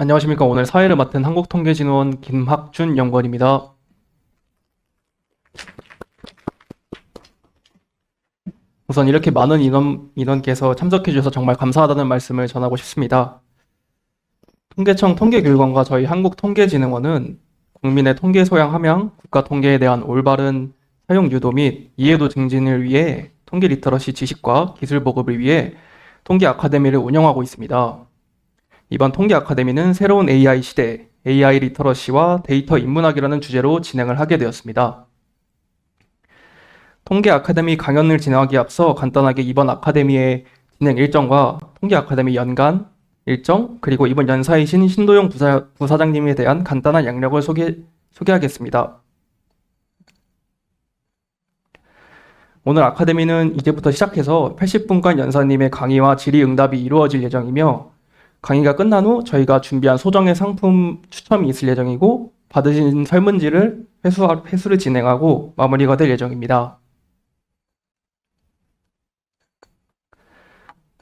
안녕하십니까. 오늘 사회를 맡은 한국통계진흥원 김학준 연구원입니다. 우선 이렇게 많은 인원께서 참석해 주셔서 정말 감사하다는 말씀을 전하고 싶습니다. 통계청 통계교육원과 저희 한국통계진흥원은 국민의 통계 소양 함양, 국가 통계에 대한 올바른 사용 유도 및 이해도 증진을 위해 통계 리터러시 지식과 기술 보급을 위해 통계 아카데미를 운영하고 있습니다. 이번 통계 아카데미는 새로운 AI 시대, AI 리터러시와 데이터 인문학이라는 주제로 진행을 하게 되었습니다. 통계 아카데미 강연을 진행하기 앞서 간단하게 이번 아카데미의 진행 일정과 통계 아카데미 연간 일정, 그리고 이번 연사이신 신도영 부사장님에 대한 간단한 양력을 소개하겠습니다. 오늘 아카데미는 이제부터 시작해서 80분간 연사님의 강의와 질의응답이 이루어질 예정이며 강의가 끝난 후 저희가 준비한 소정의 상품 추첨이 있을 예정이고 받으신 설문지를 회수를 진행하고 마무리가 될 예정입니다.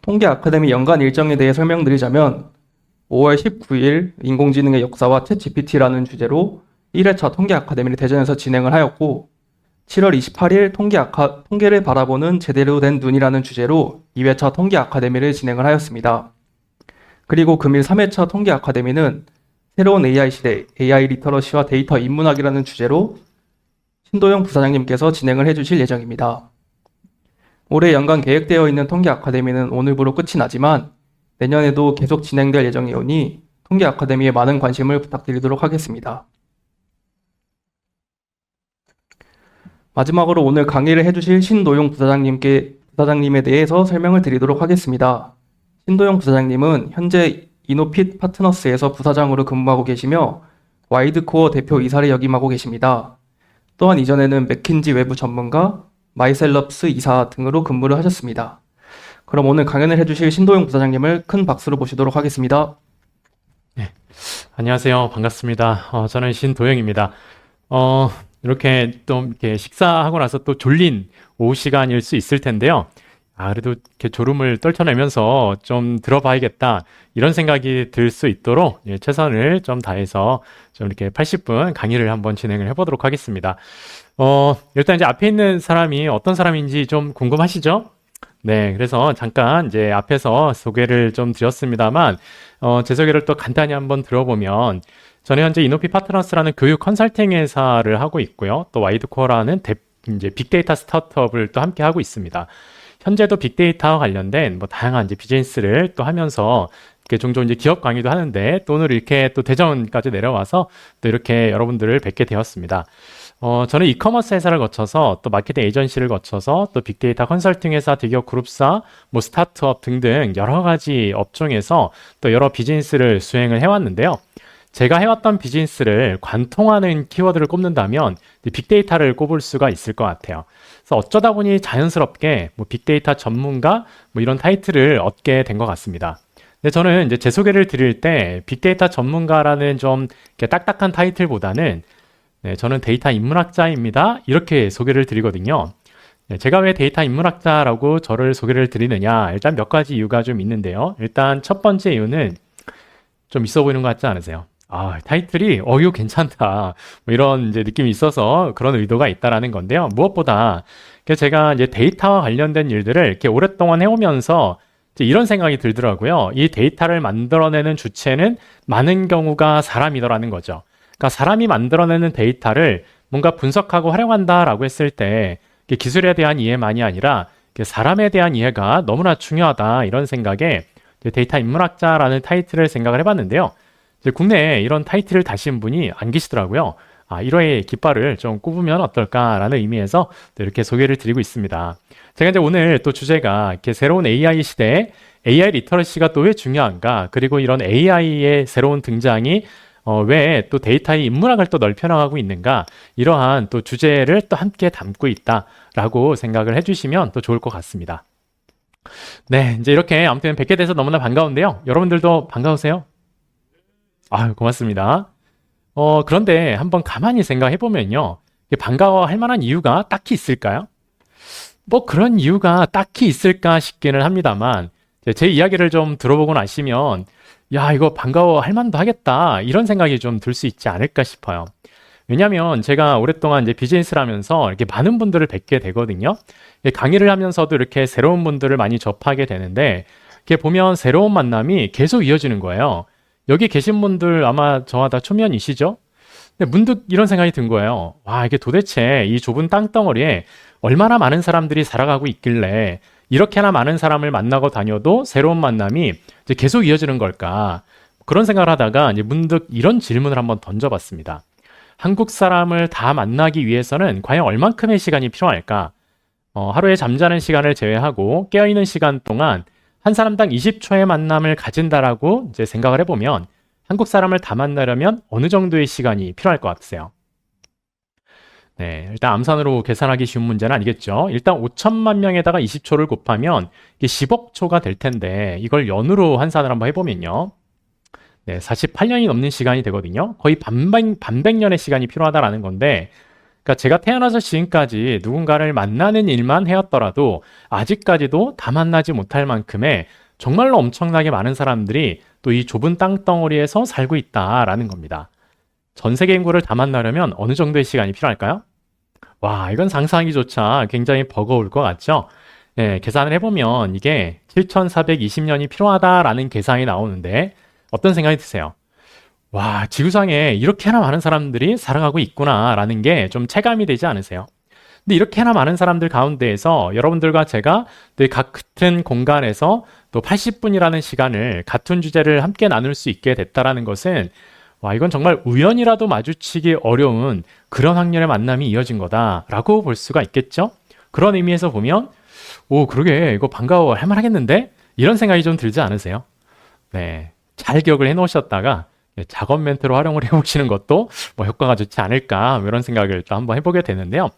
통계 아카데미 연간 일정에 대해 설명드리자면 5월 19일 인공지능의 역사와 챗GPT라는 주제로 1회차 통계 아카데미를 대전에서 진행을 하였고 7월 28일 통계를 바라보는 제대로 된 눈이라는 주제로 2회차 통계 아카데미를 진행을 하였습니다. 그리고 금일 3회차 통계 아카데미는 새로운 AI 시대, AI 리터러시와 데이터 인문학이라는 주제로 신도영 부사장님께서 진행을 해주실 예정입니다. 올해 연간 계획되어 있는 통계 아카데미는 오늘부로 끝이 나지만 내년에도 계속 진행될 예정이오니 통계 아카데미에 많은 관심을 부탁드리도록 하겠습니다. 마지막으로 오늘 강의를 해주실 신도영 부사장님에 대해서 설명을 드리도록 하겠습니다. 신도영 부사장님은 현재 이노핏 파트너스에서 부사장으로 근무하고 계시며 와이드코어 대표 이사를 역임하고 계십니다. 또한 이전에는 맥킨지 외부 전문가, 마이셀럽스 이사 등으로 근무를 하셨습니다. 그럼 오늘 강연을 해주실 신도영 부사장님을 큰 박수로 모시도록 하겠습니다. 네, 안녕하세요. 반갑습니다. 저는 신도영입니다. 이렇게 식사하고 나서 또 졸린 오후 시간일 수 있을 텐데요. 그래도 이렇게 졸음을 떨쳐내면서 좀 들어봐야겠다 이런 생각이 들 수 있도록 최선을 좀 다해서 좀 이렇게 80분 강의를 한번 진행을 해보도록 하겠습니다. 일단 이제 앞에 있는 사람이 어떤 사람인지 좀 궁금하시죠? 네, 그래서 잠깐 이제 앞에서 소개를 좀 드렸습니다만, 제 소개를 또 간단히 한번 들어보면, 저는 현재 이노피 파트너스라는 교육 컨설팅 회사를 하고 있고요. 또 와이드코어라는 이제 빅데이터 스타트업을 또 함께 하고 있습니다. 현재도 빅데이터와 관련된 다양한 이제 비즈니스를 또 하면서 이렇게 종종 이제 기업 강의도 하는데 또 오늘 이렇게 또 대전까지 내려와서 또 이렇게 여러분들을 뵙게 되었습니다. 저는 이커머스 회사를 거쳐서 또 마케팅 에이전시를 거쳐서 또 빅데이터 컨설팅 회사, 대기업 그룹사, 스타트업 등등 여러 가지 업종에서 또 여러 비즈니스를 수행을 해왔는데요. 제가 해왔던 비즈니스를 관통하는 키워드를 꼽는다면 빅데이터를 꼽을 수가 있을 것 같아요. 그래서 어쩌다 보니 자연스럽게 빅데이터 전문가 이런 타이틀을 얻게 된 것 같습니다. 근데 저는 이제 제 소개를 드릴 때 빅데이터 전문가라는 좀 이렇게 딱딱한 타이틀보다는 저는 데이터 인문학자입니다. 이렇게 소개를 드리거든요. 제가 왜 데이터 인문학자라고 저를 소개를 드리느냐? 일단 몇 가지 이유가 좀 있는데요. 일단 첫 번째 이유는 좀 있어 보이는 것 같지 않으세요? 타이틀이 이거 괜찮다. 이런 이제 느낌이 있어서 그런 의도가 있다라는 건데요. 무엇보다 제가 이제 데이터와 관련된 일들을 이렇게 오랫동안 해오면서 이제 이런 생각이 들더라고요. 이 데이터를 만들어내는 주체는 많은 경우가 사람이더라는 거죠. 그러니까 사람이 만들어내는 데이터를 뭔가 분석하고 활용한다라고 했을 때 기술에 대한 이해만이 아니라 사람에 대한 이해가 너무나 중요하다 이런 생각에 데이터 인문학자라는 타이틀을 생각을 해봤는데요. 이제 국내에 이런 타이틀을 다신 분이 안 계시더라고요. 1호의 깃발을 좀 꼽으면 어떨까라는 의미에서 이렇게 소개를 드리고 있습니다. 제가 이제 오늘 또 주제가 이렇게 새로운 AI 시대에 AI 리터러시가 또 왜 중요한가, 그리고 이런 AI의 새로운 등장이 왜 또 데이터의 인문학을 또 넓혀나가고 있는가, 이러한 또 주제를 또 함께 담고 있다라고 생각을 해주시면 또 좋을 것 같습니다. 네, 이제 이렇게 아무튼 뵙게 돼서 너무나 반가운데요. 여러분들도 반가우세요? 고맙습니다. 그런데 한번 가만히 생각해 보면요. 반가워할 만한 이유가 딱히 있을까요? 그런 이유가 딱히 있을까 싶기는 합니다만, 제 이야기를 좀 들어보고 나시면 야, 이거 반가워할 만도 하겠다. 이런 생각이 좀 들 수 있지 않을까 싶어요. 왜냐하면 제가 오랫동안 이제 비즈니스를 하면서 이렇게 많은 분들을 뵙게 되거든요. 강의를 하면서도 이렇게 새로운 분들을 많이 접하게 되는데 이렇게 보면 새로운 만남이 계속 이어지는 거예요. 여기 계신 분들 아마 저와 다 초면이시죠? 근데 문득 이런 생각이 든 거예요. 와, 이게 도대체 이 좁은 땅덩어리에 얼마나 많은 사람들이 살아가고 있길래 이렇게나 많은 사람을 만나고 다녀도 새로운 만남이 이제 계속 이어지는 걸까? 그런 생각을 하다가 이제 문득 이런 질문을 한번 던져봤습니다. 한국 사람을 다 만나기 위해서는 과연 얼만큼의 시간이 필요할까? 하루에 잠자는 시간을 제외하고 깨어있는 시간 동안 한 사람당 20초의 만남을 가진다라고 이제 생각을 해보면 한국 사람을 다 만나려면 어느 정도의 시간이 필요할 것 같으세요? 네, 일단 암산으로 계산하기 쉬운 문제는 아니겠죠. 일단 5천만 명에다가 20초를 곱하면 이게 10억 초가 될 텐데 이걸 연으로 환산을 한번 해보면요. 네, 48년이 넘는 시간이 되거든요. 거의 반백년의 시간이 필요하다라는 건데 그러니까 제가 태어나서 지금까지 누군가를 만나는 일만 해왔더라도 아직까지도 다 만나지 못할 만큼의 정말로 엄청나게 많은 사람들이 또 이 좁은 땅덩어리에서 살고 있다라는 겁니다. 전 세계 인구를 다 만나려면 어느 정도의 시간이 필요할까요? 와, 이건 상상하기조차 굉장히 버거울 것 같죠? 네, 계산을 해보면 이게 7,420년이 필요하다라는 계산이 나오는데 어떤 생각이 드세요? 와, 지구상에 이렇게나 많은 사람들이 살아가고 있구나라는 게 좀 체감이 되지 않으세요? 근데 이렇게나 많은 사람들 가운데에서 여러분들과 제가 또 같은 공간에서 또 80분이라는 시간을 같은 주제를 함께 나눌 수 있게 됐다라는 것은 와, 이건 정말 우연이라도 마주치기 어려운 그런 확률의 만남이 이어진 거다라고 볼 수가 있겠죠? 그런 의미에서 보면 오, 그러게 이거 반가워 할 만하겠는데? 이런 생각이 좀 들지 않으세요? 네, 잘 기억을 해놓으셨다가 작업 멘트로 활용을 해보시는 것도 뭐 효과가 좋지 않을까 뭐 이런 생각을 또 한번 해보게 되는데요.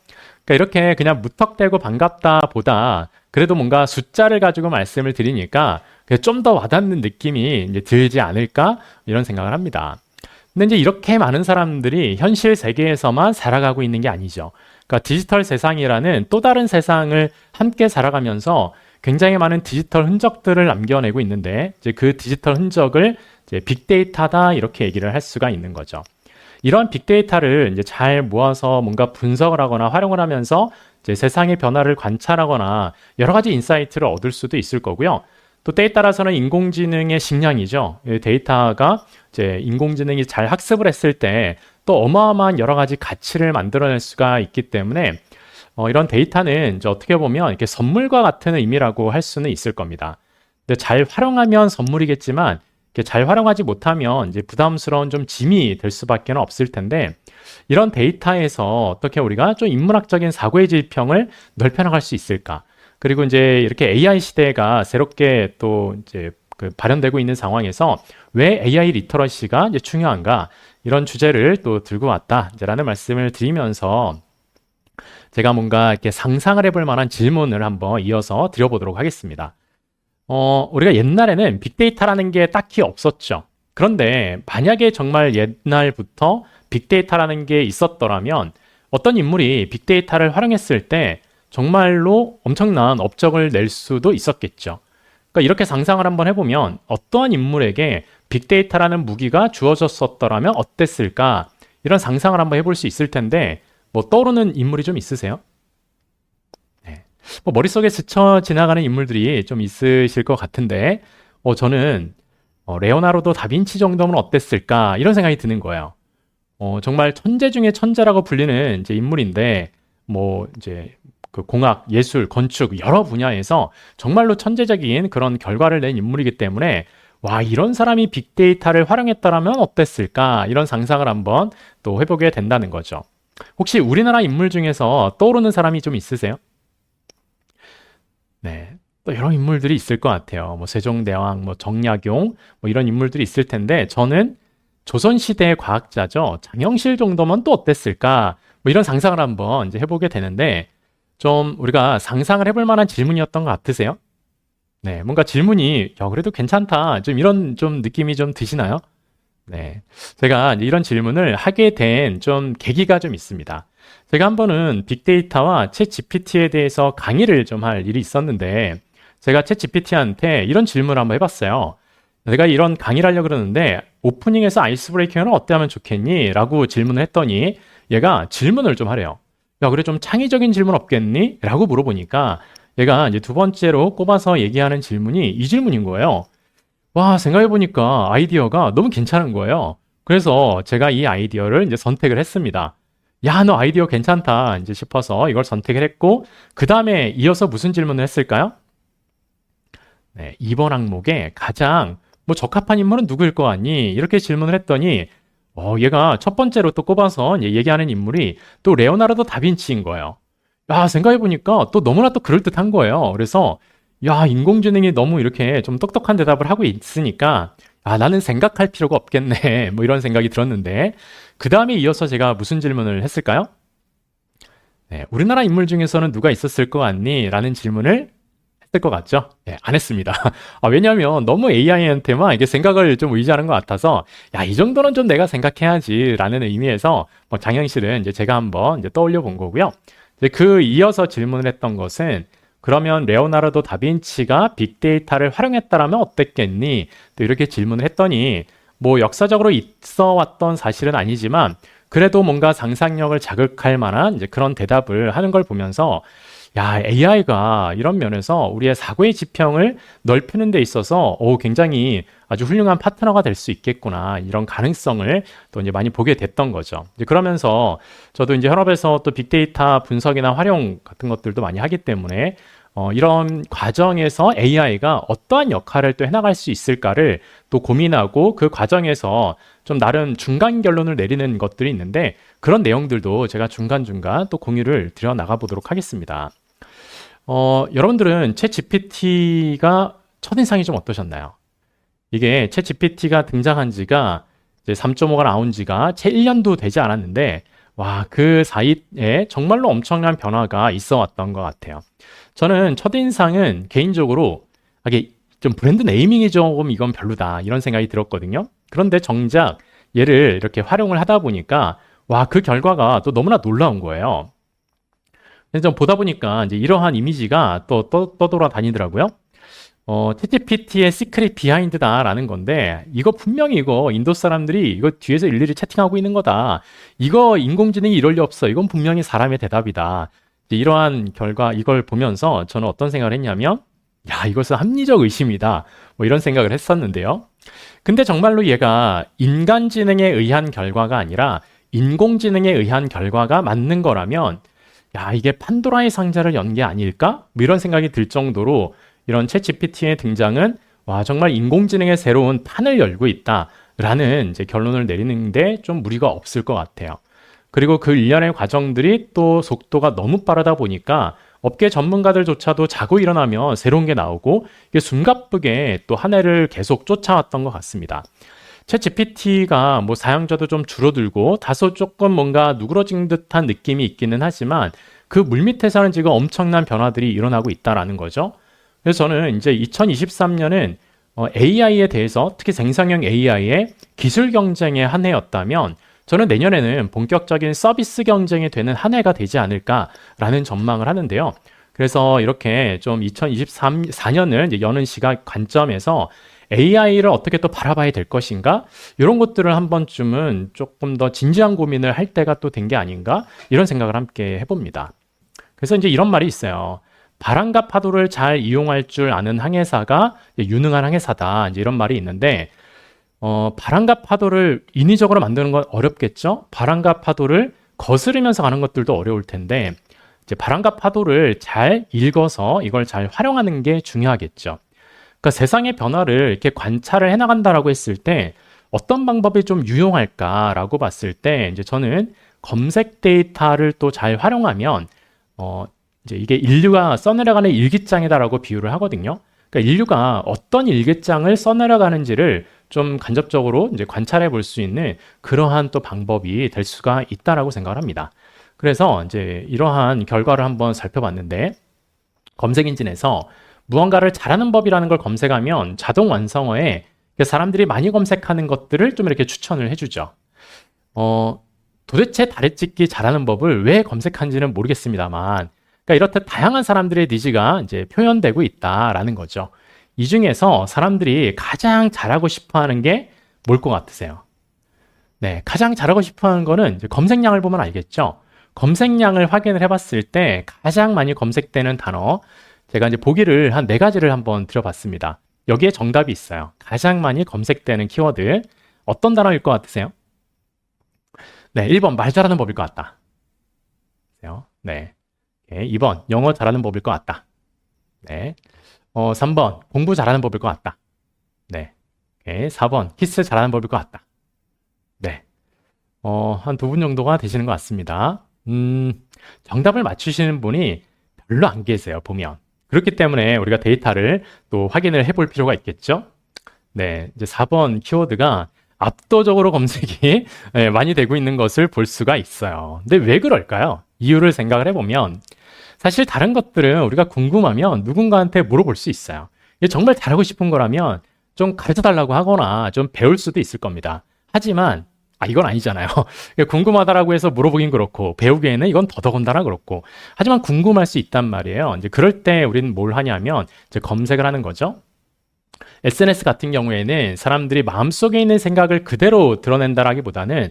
그러니까 이렇게 그냥 무턱대고 반갑다 보다 그래도 뭔가 숫자를 가지고 말씀을 드리니까 좀 더 와닿는 느낌이 이제 들지 않을까 이런 생각을 합니다. 근데 이제 이렇게 많은 사람들이 현실 세계에서만 살아가고 있는 게 아니죠. 그러니까 디지털 세상이라는 또 다른 세상을 함께 살아가면서 굉장히 많은 디지털 흔적들을 남겨내고 있는데 이제 그 디지털 흔적을 이제 빅데이터다 이렇게 얘기를 할 수가 있는 거죠. 이런 빅데이터를 이제 잘 모아서 뭔가 분석을 하거나 활용을 하면서 이제 세상의 변화를 관찰하거나 여러 가지 인사이트를 얻을 수도 있을 거고요. 또 때에 따라서는 인공지능의 식량이죠. 이 데이터가 이제 인공지능이 잘 학습을 했을 때 또 어마어마한 여러 가지 가치를 만들어낼 수가 있기 때문에 이런 데이터는 이제 어떻게 보면 이렇게 선물과 같은 의미라고 할 수는 있을 겁니다. 근데 잘 활용하면 선물이겠지만 이렇게 잘 활용하지 못하면 이제 부담스러운 좀 짐이 될 수밖에 없을 텐데 이런 데이터에서 어떻게 우리가 좀 인문학적인 사고의 지평을 넓혀나갈 수 있을까? 그리고 이제 이렇게 AI 시대가 새롭게 또 이제 발현되고 있는 상황에서 왜 AI 리터러시가 이제 중요한가? 이런 주제를 또 들고 왔다라는 말씀을 드리면서 제가 뭔가 이렇게 상상을 해볼 만한 질문을 한번 이어서 드려보도록 하겠습니다. 우리가 옛날에는 빅데이터라는 게 딱히 없었죠. 그런데 만약에 정말 옛날부터 빅데이터라는 게 있었더라면 어떤 인물이 빅데이터를 활용했을 때 정말로 엄청난 업적을 낼 수도 있었겠죠. 그러니까 이렇게 상상을 한번 해보면 어떠한 인물에게 빅데이터라는 무기가 주어졌었더라면 어땠을까? 이런 상상을 한번 해볼 수 있을 텐데 뭐 떠오르는 인물이 좀 있으세요? 네. 뭐 머릿속에 스쳐 지나가는 인물들이 좀 있으실 것 같은데 저는 레오나르도 다빈치 정도면 어땠을까? 이런 생각이 드는 거예요. 정말 천재 중에 천재라고 불리는 이제 인물인데 뭐 이제 그 공학, 예술, 건축 여러 분야에서 정말로 천재적인 그런 결과를 낸 인물이기 때문에 와, 이런 사람이 빅데이터를 활용했더라면 어땠을까? 이런 상상을 한번 또 해보게 된다는 거죠. 혹시 우리나라 인물 중에서 떠오르는 사람이 좀 있으세요? 네, 또 여러 인물들이 있을 것 같아요. 뭐 세종대왕, 뭐 정약용, 뭐 이런 인물들이 있을 텐데 저는 조선시대의 과학자죠. 장영실 정도면 또 어땠을까? 뭐 이런 상상을 한번 이제 해보게 되는데 좀 우리가 상상을 해볼 만한 질문이었던 것 같으세요? 네, 뭔가 질문이 그래도 괜찮다. 좀 이런 좀 느낌이 좀 드시나요? 네, 제가 이런 질문을 하게 된 좀 계기가 좀 있습니다. 제가 한 번은 빅데이터와 챗 GPT에 대해서 강의를 좀 할 일이 있었는데 제가 챗 GPT한테 이런 질문을 한번 해봤어요. 내가 이런 강의를 하려고 그러는데 오프닝에서 아이스 브레이킹은 어때 하면 좋겠니? 라고 질문을 했더니 얘가 질문을 좀 하래요. 야, 그래 좀 창의적인 질문 없겠니? 라고 물어보니까 얘가 이제 두 번째로 꼽아서 얘기하는 질문이 이 질문인 거예요. 와, 생각해보니까 아이디어가 너무 괜찮은 거예요. 그래서 제가 이 아이디어를 이제 선택을 했습니다. 야, 너 아이디어 괜찮다 이제 싶어서 이걸 선택을 했고, 그 다음에 이어서 무슨 질문을 했을까요? 네, 이번 항목에 가장 뭐 적합한 인물은 누구일 것 같니? 이렇게 질문을 했더니 얘가 첫 번째로 또 꼽아서 이제 얘기하는 인물이 또 레오나르도 다빈치인 거예요. 야, 생각해보니까 또 너무나 또 그럴듯한 거예요. 그래서 야, 인공지능이 너무 이렇게 좀 똑똑한 대답을 하고 있으니까 나는 생각할 필요가 없겠네. 뭐 이런 생각이 들었는데 그 다음에 이어서 제가 무슨 질문을 했을까요? 네, 우리나라 인물 중에서는 누가 있었을 것 같니? 라는 질문을 했을 것 같죠? 네, 안 했습니다. 왜냐하면 너무 AI한테만 이게 생각을 좀 의지하는 것 같아서 야, 이 정도는 좀 내가 생각해야지 라는 의미에서 장영실은 이제 제가 한번 이제 떠올려 본 거고요. 이제 그 이어서 질문을 했던 것은 그러면 레오나르도 다빈치가 빅데이터를 활용했다라면 어땠겠니? 또 이렇게 질문을 했더니 뭐 역사적으로 있어 왔던 사실은 아니지만 그래도 뭔가 상상력을 자극할 만한 이제 그런 대답을 하는 걸 보면서 야, AI가 이런 면에서 우리의 사고의 지평을 넓히는 데 있어서 굉장히 아주 훌륭한 파트너가 될 수 있겠구나. 이런 가능성을 또 이제 많이 보게 됐던 거죠. 이제 그러면서 저도 이제 현업에서 또 빅데이터 분석이나 활용 같은 것들도 많이 하기 때문에 이런 과정에서 AI가 어떠한 역할을 또 해나갈 수 있을까를 또 고민하고 그 과정에서 좀 나름 중간 결론을 내리는 것들이 있는데 그런 내용들도 제가 중간중간 또 공유를 드려 나가 보도록 하겠습니다. 여러분들은 챗 GPT가 첫인상이 좀 어떠셨나요? 이게 챗 GPT가 등장한 지가 이제 3.5가 나온 지가 채 1년도 되지 않았는데 와, 그 사이에 정말로 엄청난 변화가 있어 왔던 것 같아요. 저는 첫인상은 개인적으로 이게 좀 브랜드 네이밍이 좀 이건 별로다 이런 생각이 들었거든요. 그런데 정작 얘를 이렇게 활용을 하다 보니까 와, 그 결과가 또 너무나 놀라운 거예요. 그래서 좀 보다 보니까 이제 이러한 이미지가 또 떠돌아다니더라고요. 챗GPT의 시크릿 비하인드다라는 건데 이거 분명히 이거 인도 사람들이 이거 뒤에서 일일이 채팅하고 있는 거다. 이거 인공지능이 이럴 리 없어. 이건 분명히 사람의 대답이다. 이제 이러한 결과 이걸 보면서 저는 어떤 생각을 했냐면 야, 이것은 합리적 의심이다. 뭐 이런 생각을 했었는데요. 근데 정말로 얘가 인간지능에 의한 결과가 아니라 인공지능에 의한 결과가 맞는 거라면 야, 이게 판도라의 상자를 연 게 아닐까? 뭐 이런 생각이 들 정도로 이런 챗 GPT의 등장은 와, 정말 인공지능의 새로운 판을 열고 있다라는 이제 결론을 내리는데 좀 무리가 없을 것 같아요. 그리고 그 일련의 과정들이 또 속도가 너무 빠르다 보니까 업계 전문가들조차도 자고 일어나면 새로운 게 나오고 이게 숨가쁘게 또 한 해를 계속 쫓아왔던 것 같습니다. 챗 GPT가 뭐 사용자도 좀 줄어들고 다소 조금 뭔가 누그러진 듯한 느낌이 있기는 하지만 그 물밑에서는 지금 엄청난 변화들이 일어나고 있다라는 거죠. 그래서 저는 이제 2023년은 AI에 대해서 특히 생성형 AI의 기술 경쟁의 한 해였다면 저는 내년에는 본격적인 서비스 경쟁이 되는 한 해가 되지 않을까라는 전망을 하는데요. 그래서 이렇게 좀 2024년을 여는 시각 관점에서 AI를 어떻게 또 바라봐야 될 것인가? 이런 것들을 한 번쯤은 조금 더 진지한 고민을 할 때가 또 된 게 아닌가? 이런 생각을 함께 해봅니다. 그래서 이제 이런 말이 있어요. 바람과 파도를 잘 이용할 줄 아는 항해사가 유능한 항해사다. 이제 이런 말이 있는데, 바람과 파도를 인위적으로 만드는 건 어렵겠죠? 바람과 파도를 거스르면서 가는 것들도 어려울 텐데, 이제 바람과 파도를 잘 읽어서 이걸 잘 활용하는 게 중요하겠죠. 그러니까 세상의 변화를 이렇게 관찰을 해나간다라고 했을 때 어떤 방법이 좀 유용할까라고 봤을 때 이제 저는 검색 데이터를 또 잘 활용하면 이제 이게 인류가 써내려가는 일기장이다라고 비유를 하거든요. 그러니까 인류가 어떤 일기장을 써내려가는지를 좀 간접적으로 이제 관찰해 볼 수 있는 그러한 또 방법이 될 수가 있다라고 생각을 합니다. 그래서 이제 이러한 결과를 한번 살펴봤는데 검색 엔진에서 무언가를 잘하는 법이라는 걸 검색하면 자동 완성어에 사람들이 많이 검색하는 것들을 좀 이렇게 추천을 해주죠. 도대체 다래찍기 잘하는 법을 왜 검색하는지는 모르겠습니다만 그러니까 이렇듯 다양한 사람들의 니즈가 이제 표현되고 있다라는 거죠. 이 중에서 사람들이 가장 잘하고 싶어 하는 게 뭘 것 같으세요? 네, 가장 잘하고 싶어 하는 거는 이제 검색량을 보면 알겠죠? 검색량을 확인을 해봤을 때 가장 많이 검색되는 단어, 제가 이제 보기를 한 4가지를 한번 드려봤습니다. 여기에 정답이 있어요. 가장 많이 검색되는 키워드, 어떤 단어일 것 같으세요? 네, 1번 말 잘하는 법일 것 같다. 네. 2번 영어 잘하는 법일 것 같다. 네. 3번 공부 잘하는 법일 것 같다. 네. 4번 키스 잘하는 법일 것 같다. 네. 한 2분 정도가 되시는 것 같습니다. 정답을 맞추시는 분이 별로 안 계세요, 보면. 그렇기 때문에 우리가 데이터를 또 확인을 해볼 필요가 있겠죠? 네. 이제 4번 키워드가 압도적으로 검색이 많이 되고 있는 것을 볼 수가 있어요. 근데 왜 그럴까요? 이유를 생각을 해보면 사실 다른 것들은 우리가 궁금하면 누군가한테 물어볼 수 있어요. 이게 정말 잘하고 싶은 거라면 좀 가르쳐달라고 하거나 좀 배울 수도 있을 겁니다. 하지만 이건 아니잖아요. 궁금하다라고 해서 물어보긴 그렇고 배우기에는 이건 더더군다나 그렇고 하지만 궁금할 수 있단 말이에요. 이제 그럴 때 우리는 뭘 하냐면 이제 검색을 하는 거죠. SNS 같은 경우에는 사람들이 마음속에 있는 생각을 그대로 드러낸다라기보다는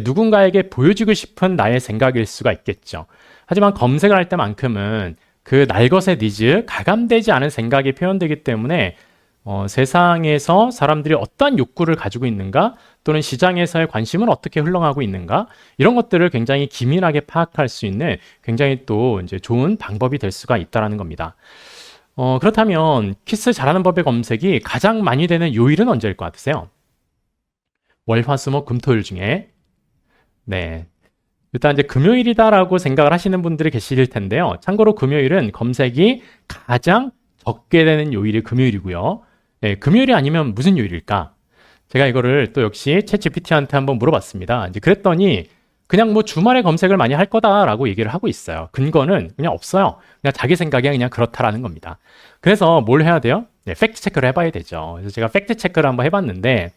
누군가에게 보여주고 싶은 나의 생각일 수가 있겠죠. 하지만 검색을 할 때만큼은 그 날것의 니즈, 가감되지 않은 생각이 표현되기 때문에 세상에서 사람들이 어떠한 욕구를 가지고 있는가 또는 시장에서의 관심은 어떻게 흘러가고 있는가 이런 것들을 굉장히 기민하게 파악할 수 있는 굉장히 또 이제 좋은 방법이 될 수가 있다는 겁니다. 그렇다면 키스 잘하는 법의 검색이 가장 많이 되는 요일은 언제일 것 같으세요? 월, 화, 수, 목, 금, 토 일 중에 네. 일단 이제 금요일이다라고 생각을 하시는 분들이 계실 텐데요. 참고로 금요일은 검색이 가장 적게 되는 요일이 금요일이고요. 네, 금요일이 아니면 무슨 요일일까? 제가 이거를 또 역시 챗GPT한테 한번 물어봤습니다. 이제 그랬더니 그냥 뭐 주말에 검색을 많이 할 거다라고 얘기를 하고 있어요. 근거는 그냥 없어요. 그냥 자기 생각에 그냥 그렇다라는 겁니다. 그래서 뭘 해야 돼요? 네, 팩트 체크를 해봐야 되죠. 그래서 제가 팩트 체크를 한번 해봤는데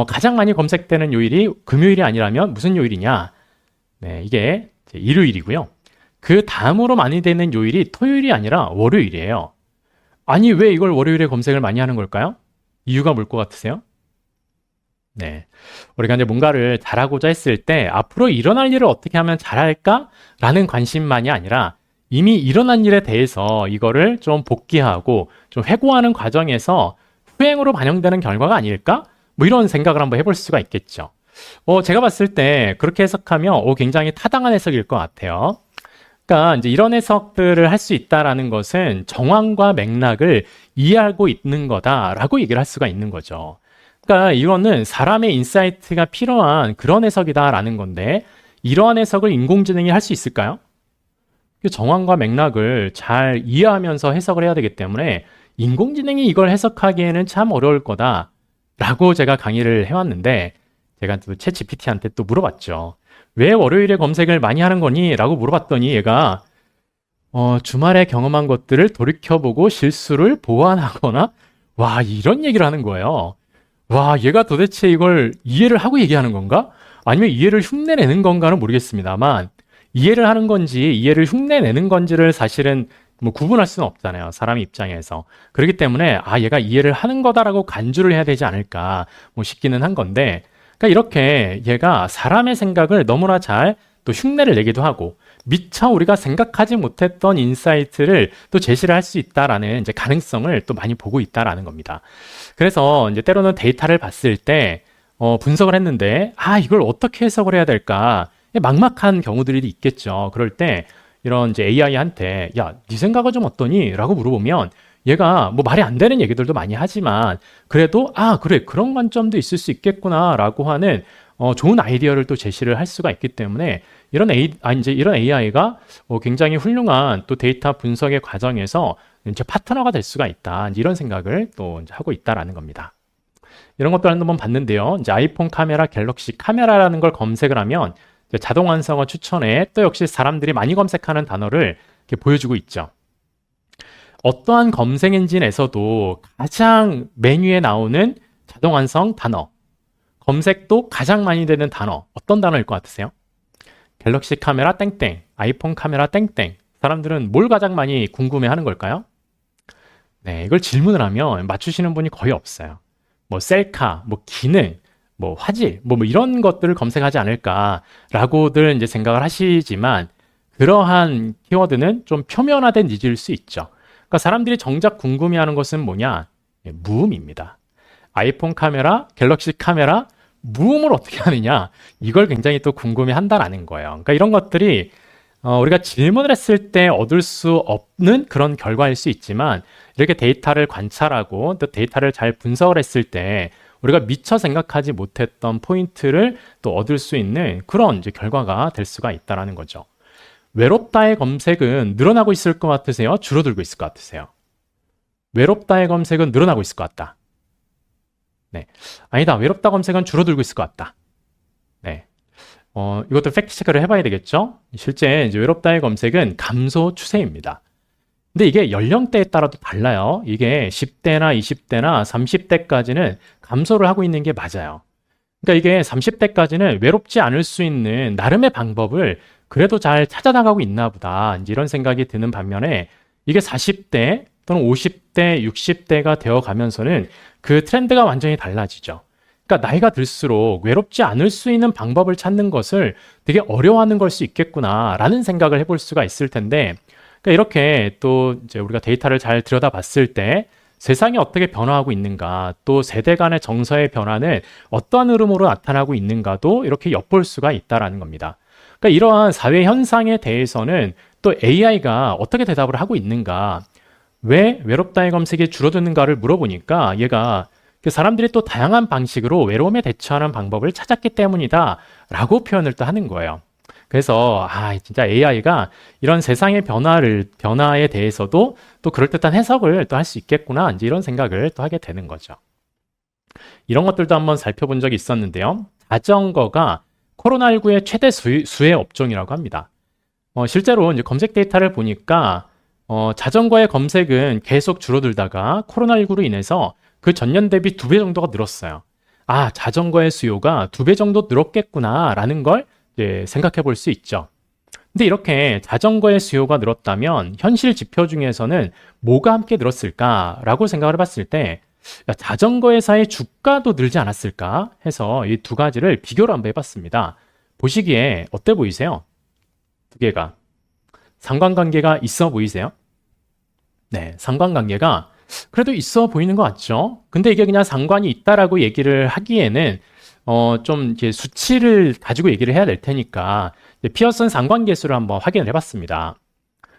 가장 많이 검색되는 요일이 금요일이 아니라면 무슨 요일이냐? 네, 이게 일요일이고요. 그 다음으로 많이 되는 요일이 토요일이 아니라 월요일이에요. 아니, 왜 이걸 월요일에 검색을 많이 하는 걸까요? 이유가 뭘 것 같으세요? 네. 우리가 이제 뭔가를 잘하고자 했을 때 앞으로 일어날 일을 어떻게 하면 잘할까라는 관심만이 아니라 이미 일어난 일에 대해서 이거를 좀 복귀하고 좀 회고하는 과정에서 후행으로 반영되는 결과가 아닐까? 뭐 이런 생각을 한번 해볼 수가 있겠죠. 제가 봤을 때 그렇게 해석하면 굉장히 타당한 해석일 것 같아요. 그러니까 이제 이런 해석들을 할 수 있다라는 것은 정황과 맥락을 이해하고 있는 거다라고 얘기를 할 수가 있는 거죠. 그러니까 이거는 사람의 인사이트가 필요한 그런 해석이다라는 건데 이러한 해석을 인공지능이 할 수 있을까요? 정황과 맥락을 잘 이해하면서 해석을 해야 되기 때문에 인공지능이 이걸 해석하기에는 참 어려울 거다라고 제가 강의를 해왔는데 제가 또 챗GPT한테 또 물어봤죠. 왜 월요일에 검색을 많이 하는 거니? 라고 물어봤더니 얘가 주말에 경험한 것들을 돌이켜보고 실수를 보완하거나 와 이런 얘기를 하는 거예요. 와 얘가 도대체 이걸 이해를 하고 얘기하는 건가? 아니면 이해를 흉내내는 건가는 모르겠습니다만 이해를 하는 건지 이해를 흉내내는 건지를 사실은 뭐 구분할 수는 없잖아요. 사람 입장에서. 그렇기 때문에 얘가 이해를 하는 거다라고 간주를 해야 되지 않을까 뭐 싶기는 한 건데 그러니까 이렇게 얘가 사람의 생각을 너무나 잘 또 흉내를 내기도 하고 미처 우리가 생각하지 못했던 인사이트를 또 제시를 할 수 있다라는 이제 가능성을 또 많이 보고 있다라는 겁니다. 그래서 이제 때로는 데이터를 봤을 때 분석을 했는데 이걸 어떻게 해석을 해야 될까 막막한 경우들이 있겠죠. 그럴 때 이런 이제 AI한테 야, 네 생각은 좀 어떠니? 라고 물어보면 얘가 뭐 말이 안 되는 얘기들도 많이 하지만 그래도 그래 그런 관점도 있을 수 있겠구나 라고 하는 좋은 아이디어를 또 제시를 할 수가 있기 때문에 이런 이런 AI가 굉장히 훌륭한 또 데이터 분석의 과정에서 이제 파트너가 될 수가 있다 이런 생각을 또 이제 하고 있다라는 겁니다. 이런 것도 한번 봤는데요. 이제 아이폰 카메라, 갤럭시 카메라라는 걸 검색을 하면 이제 자동 완성어 추천에 또 역시 사람들이 많이 검색하는 단어를 이렇게 보여주고 있죠. 어떠한 검색 엔진에서도 가장 메뉴에 나오는 자동 완성 단어, 검색도 가장 많이 되는 단어, 어떤 단어일 것 같으세요? 갤럭시 카메라 땡땡, 아이폰 카메라 땡땡, 사람들은 뭘 가장 많이 궁금해하는 걸까요? 네, 이걸 질문을 하면 맞추시는 분이 거의 없어요. 뭐 셀카, 뭐 기능, 뭐 화질, 뭐 이런 것들을 검색하지 않을까라고들 이제 생각을 하시지만 그러한 키워드는 좀 표면화된 니즈일 수 있죠. 그러니까 사람들이 정작 궁금해하는 것은 뭐냐? 무음입니다. 아이폰 카메라, 갤럭시 카메라, 무음을 어떻게 하느냐? 이걸 굉장히 또 궁금해한다라는 거예요. 그러니까 이런 것들이 우리가 질문을 했을 때 얻을 수 없는 그런 결과일 수 있지만 이렇게 데이터를 관찰하고 또 데이터를 잘 분석을 했을 때 우리가 미처 생각하지 못했던 포인트를 또 얻을 수 있는 그런 이제 결과가 될 수가 있다라는 거죠. 외롭다의 검색은 늘어나고 있을 것 같으세요? 줄어들고 있을 것 같으세요? 외롭다의 검색은 늘어나고 있을 것 같다. 네. 아니다. 외롭다 검색은 줄어들고 있을 것 같다. 네. 이것도 팩트 체크를 해봐야 되겠죠? 실제 이제 외롭다의 검색은 감소 추세입니다. 근데 이게 연령대에 따라도 달라요. 이게 10대나 20대나 30대까지는 감소를 하고 있는 게 맞아요. 그러니까 이게 30대까지는 외롭지 않을 수 있는 나름의 방법을 그래도 잘 찾아나가고 있나 보다. 이제 이런 생각이 드는 반면에 이게 40대 또는 50대, 60대가 되어 가면서는 그 트렌드가 완전히 달라지죠. 그러니까 나이가 들수록 외롭지 않을 수 있는 방법을 찾는 것을 되게 어려워하는 걸 수 있겠구나라는 생각을 해볼 수가 있을 텐데, 그러니까 이렇게 또 이제 우리가 데이터를 잘 들여다봤을 때 세상이 어떻게 변화하고 있는가, 또 세대 간의 정서의 변화는 어떠한 흐름으로 나타나고 있는가도 이렇게 엿볼 수가 있다라는 겁니다. 그러니까 이러한 사회 현상에 대해서는 또 AI가 어떻게 대답을 하고 있는가, 왜 외롭다의 검색이 줄어드는가를 물어보니까 얘가 사람들이 또 다양한 방식으로 외로움에 대처하는 방법을 찾았기 때문이다 라고 표현을 또 하는 거예요. 그래서 진짜 AI가 이런 세상의 변화에 대해서도 또 그럴듯한 해석을 또 할 수 있겠구나, 이제 이런 생각을 또 하게 되는 거죠. 이런 것들도 한번 살펴본 적이 있었는데요. 자전거가 코로나19의 최대 수혜 업종이라고 합니다. 실제로 이제 검색 데이터를 보니까 자전거의 검색은 계속 줄어들다가 코로나19로 인해서 그 전년 대비 2배 정도가 늘었어요. 자전거의 수요가 2배 정도 늘었겠구나라는 걸 이제 생각해 볼 수 있죠. 근데 이렇게 자전거의 수요가 늘었다면 현실 지표 중에서는 뭐가 함께 늘었을까라고 생각을 해봤을 때 자전거 회사의 주가도 늘지 않았을까 해서 이 두 가지를 비교를 한번 해봤습니다. 보시기에 어때 보이세요? 두 개가 상관관계가 있어 보이세요? 네, 상관관계가 그래도 있어 보이는 것 같죠? 근데 이게 그냥 상관이 있다라고 얘기를 하기에는 좀 이제 수치를 가지고 얘기를 해야 될 테니까 피어슨 상관계수를 한번 확인을 해봤습니다.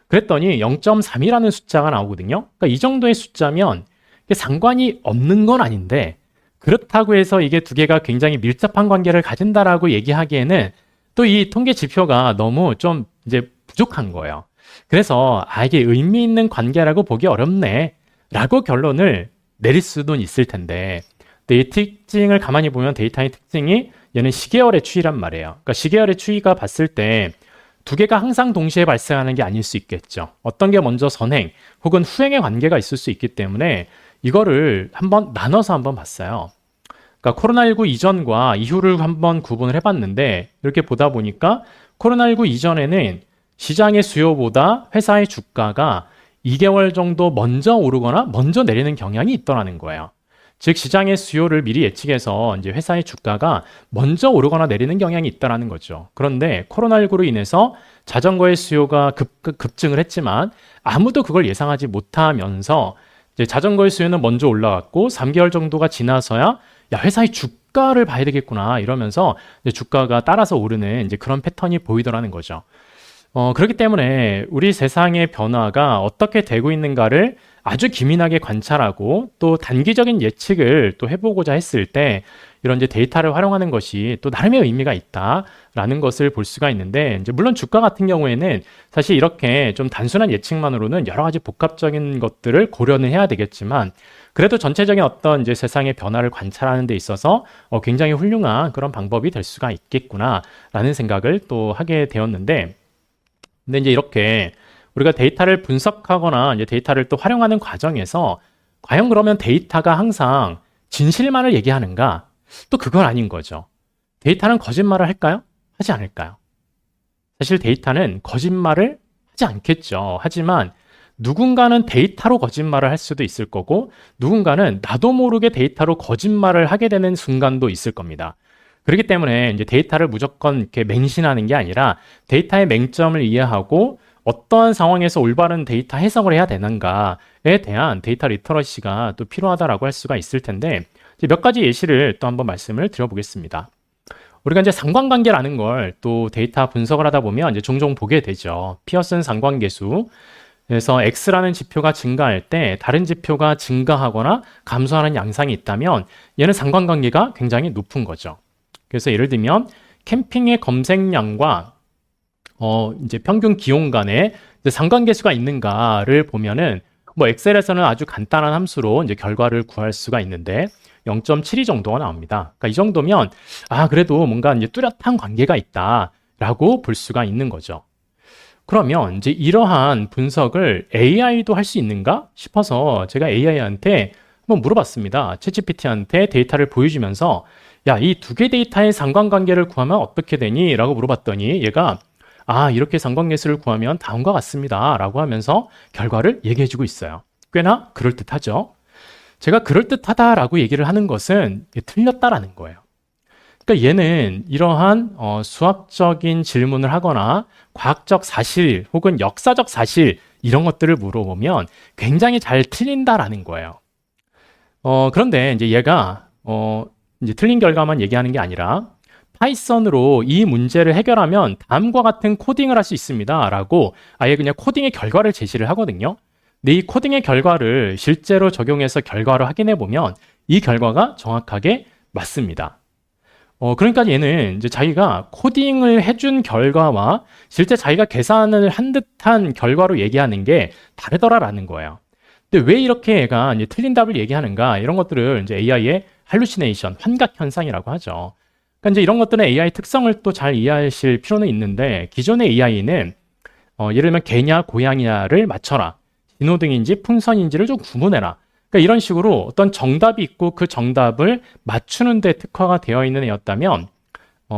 그랬더니 0.3이라는 숫자가 나오거든요. 그러니까 이 정도의 숫자면 이게 상관이 없는 건 아닌데 그렇다고 해서 이게 두 개가 굉장히 밀접한 관계를 가진다라고 얘기하기에는 또 이 통계 지표가 너무 좀 이제 부족한 거예요. 그래서 이게 의미 있는 관계라고 보기 어렵네 라고 결론을 내릴 수도 있을 텐데, 근데 이 특징을 가만히 보면 데이터의 특징이 얘는 시계열의 추이란 말이에요. 그러니까 시계열의 추이가 봤을 때 두 개가 항상 동시에 발생하는 게 아닐 수 있겠죠. 어떤 게 먼저 선행 혹은 후행의 관계가 있을 수 있기 때문에 이거를 한번 나눠서 한번 봤어요. 그러니까 코로나19 이전과 이후를 한번 구분을 해봤는데 이렇게 보다 보니까 코로나19 이전에는 시장의 수요보다 회사의 주가가 2개월 정도 먼저 오르거나 먼저 내리는 경향이 있더라는 거예요. 즉 시장의 수요를 미리 예측해서 이제 회사의 주가가 먼저 오르거나 내리는 경향이 있다라는 거죠. 그런데 코로나19로 인해서 자전거의 수요가 급증을 했지만 아무도 그걸 예상하지 못하면서 이제 자전거의 수요는 먼저 올라갔고 3개월 정도가 지나서야 회사의 주가를 봐야 되겠구나 이러면서 이제 주가가 따라서 오르는 이제 그런 패턴이 보이더라는 거죠. 그렇기 때문에 우리 세상의 변화가 어떻게 되고 있는가를 아주 기민하게 관찰하고 또 단기적인 예측을 또 해보고자 했을 때 이런 이제 데이터를 활용하는 것이 또 나름의 의미가 있다라는 것을 볼 수가 있는데, 이제 물론 주가 같은 경우에는 사실 이렇게 좀 단순한 예측만으로는 여러 가지 복합적인 것들을 고려는 해야 되겠지만 그래도 전체적인 어떤 이제 세상의 변화를 관찰하는 데 있어서 굉장히 훌륭한 그런 방법이 될 수가 있겠구나라는 생각을 또 하게 되었는데, 근데 이제 이렇게 우리가 데이터를 분석하거나 이제 데이터를 또 활용하는 과정에서 과연 그러면 데이터가 항상 진실만을 얘기하는가? 또 그건 아닌 거죠. 데이터는 거짓말을 할까요? 하지 않을까요? 사실 데이터는 거짓말을 하지 않겠죠. 하지만 누군가는 데이터로 거짓말을 할 수도 있을 거고 누군가는 나도 모르게 데이터로 거짓말을 하게 되는 순간도 있을 겁니다. 그렇기 때문에 이제 데이터를 무조건 이렇게 맹신하는 게 아니라 데이터의 맹점을 이해하고 어떠한 상황에서 올바른 데이터 해석을 해야 되는가에 대한 데이터 리터러시가 또 필요하다라고 할 수가 있을 텐데 이제 몇 가지 예시를 또 한번 말씀을 드려보겠습니다. 우리가 이제 상관관계라는 걸 또 데이터 분석을 하다 보면 이제 종종 보게 되죠. 피어슨 상관계수. 그래서 X라는 지표가 증가할 때 다른 지표가 증가하거나 감소하는 양상이 있다면 얘는 상관관계가 굉장히 높은 거죠. 그래서 예를 들면 캠핑의 검색량과 이제 평균 기온 간에 이제 상관계수가 있는가를 보면은 뭐 엑셀에서는 아주 간단한 함수로 이제 결과를 구할 수가 있는데 0.72 정도가 나옵니다. 그러니까 이 정도면 그래도 뭔가 이제 뚜렷한 관계가 있다라고 볼 수가 있는 거죠. 그러면 이제 이러한 분석을 AI도 할 수 있는가 싶어서 제가 AI한테 한번 물어봤습니다. 챗GPT한테 데이터를 보여주면서 야, 이 두 개 데이터의 상관관계를 구하면 어떻게 되니? 라고 물어봤더니 얘가 이렇게 상관계수를 구하면 다음과 같습니다. 라고 하면서 결과를 얘기해주고 있어요. 꽤나 그럴듯하죠? 제가 그럴듯하다라고 얘기를 하는 것은 틀렸다라는 거예요. 그러니까 얘는 이러한 수학적인 질문을 하거나 과학적 사실 혹은 역사적 사실 이런 것들을 물어보면 굉장히 잘 틀린다라는 거예요. 그런데 이제 얘가 이제 틀린 결과만 얘기하는 게 아니라 파이썬으로 이 문제를 해결하면 다음과 같은 코딩을 할 수 있습니다. 라고 아예 그냥 코딩의 결과를 제시를 하거든요. 근데 이 코딩의 결과를 실제로 적용해서 결과를 확인해 보면 이 결과가 정확하게 맞습니다. 그러니까 얘는 이제 자기가 코딩을 해준 결과와 실제 자기가 계산을 한 듯한 결과로 얘기하는 게 다르더라라는 거예요. 근데 왜 이렇게 얘가 이제 틀린 답을 얘기하는가 이런 것들을 이제 AI의 할루시네이션, 환각 현상이라고 하죠. 그러니까 이제 이런 것들은 AI 특성을 또 잘 이해하실 필요는 있는데 기존의 AI는 예를 들면 개냐 고양이냐를 맞춰라. 신호등인지 풍선인지를 좀 구분해라. 그러니까 이런 식으로 어떤 정답이 있고 그 정답을 맞추는 데 특화가 되어 있는 애였다면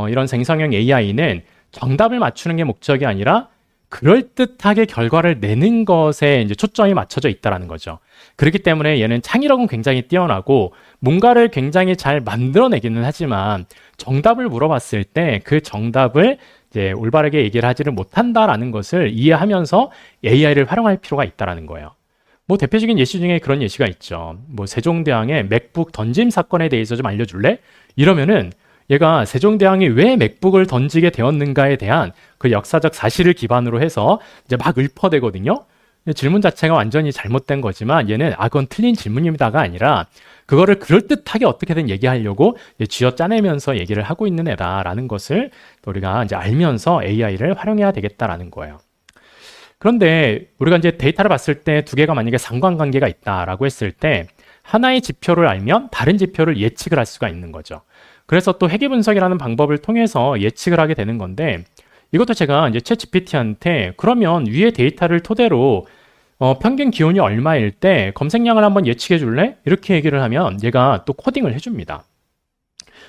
이런 생성형 AI는 정답을 맞추는 게 목적이 아니라 그럴듯하게 결과를 내는 것에 이제 초점이 맞춰져 있다라는 거죠. 그렇기 때문에 얘는 창의력은 굉장히 뛰어나고 뭔가를 굉장히 잘 만들어내기는 하지만 정답을 물어봤을 때 그 정답을 이제 올바르게 얘기를 하지를 못한다라는 것을 이해하면서 AI를 활용할 필요가 있다라는 거예요. 뭐 대표적인 예시 중에 그런 예시가 있죠. 뭐 세종대왕의 맥북 던짐 사건에 대해서 좀 알려줄래? 이러면은 얘가 세종대왕이 왜 맥북을 던지게 되었는가에 대한 그 역사적 사실을 기반으로 해서 이제 막 읊어대거든요. 질문 자체가 완전히 잘못된 거지만 얘는 그건 틀린 질문입니다가 아니라 그거를 그럴듯하게 어떻게든 얘기하려고 쥐어짜내면서 얘기를 하고 있는 애다라는 것을 우리가 이제 알면서 AI를 활용해야 되겠다라는 거예요. 그런데 우리가 이제 데이터를 봤을 때 두 개가 만약에 상관관계가 있다라고 했을 때 하나의 지표를 알면 다른 지표를 예측을 할 수가 있는 거죠. 그래서 또 회귀 분석이라는 방법을 통해서 예측을 하게 되는 건데 이것도 제가 이제 챗GPT한테 그러면 위의 데이터를 토대로 평균 기온이 얼마일 때 검색량을 한번 예측해 줄래? 이렇게 얘기를 하면 얘가 또 코딩을 해줍니다.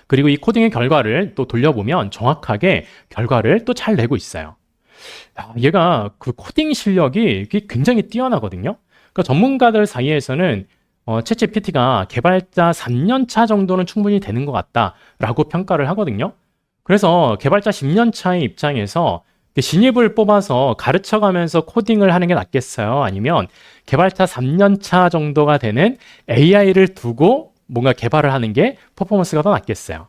그리고 이 코딩의 결과를 또 돌려보면 정확하게 결과를 또 잘 내고 있어요. 얘가 그 코딩 실력이 굉장히 뛰어나거든요. 그러니까 전문가들 사이에서는 챗GPT가 개발자 3년 차 정도는 충분히 되는 것 같다라고 평가를 하거든요. 그래서 개발자 10년 차의 입장에서 신입을 뽑아서 가르쳐가면서 코딩을 하는 게 낫겠어요? 아니면 개발자 3년 차 정도가 되는 AI를 두고 뭔가 개발을 하는 게 퍼포먼스가 더 낫겠어요?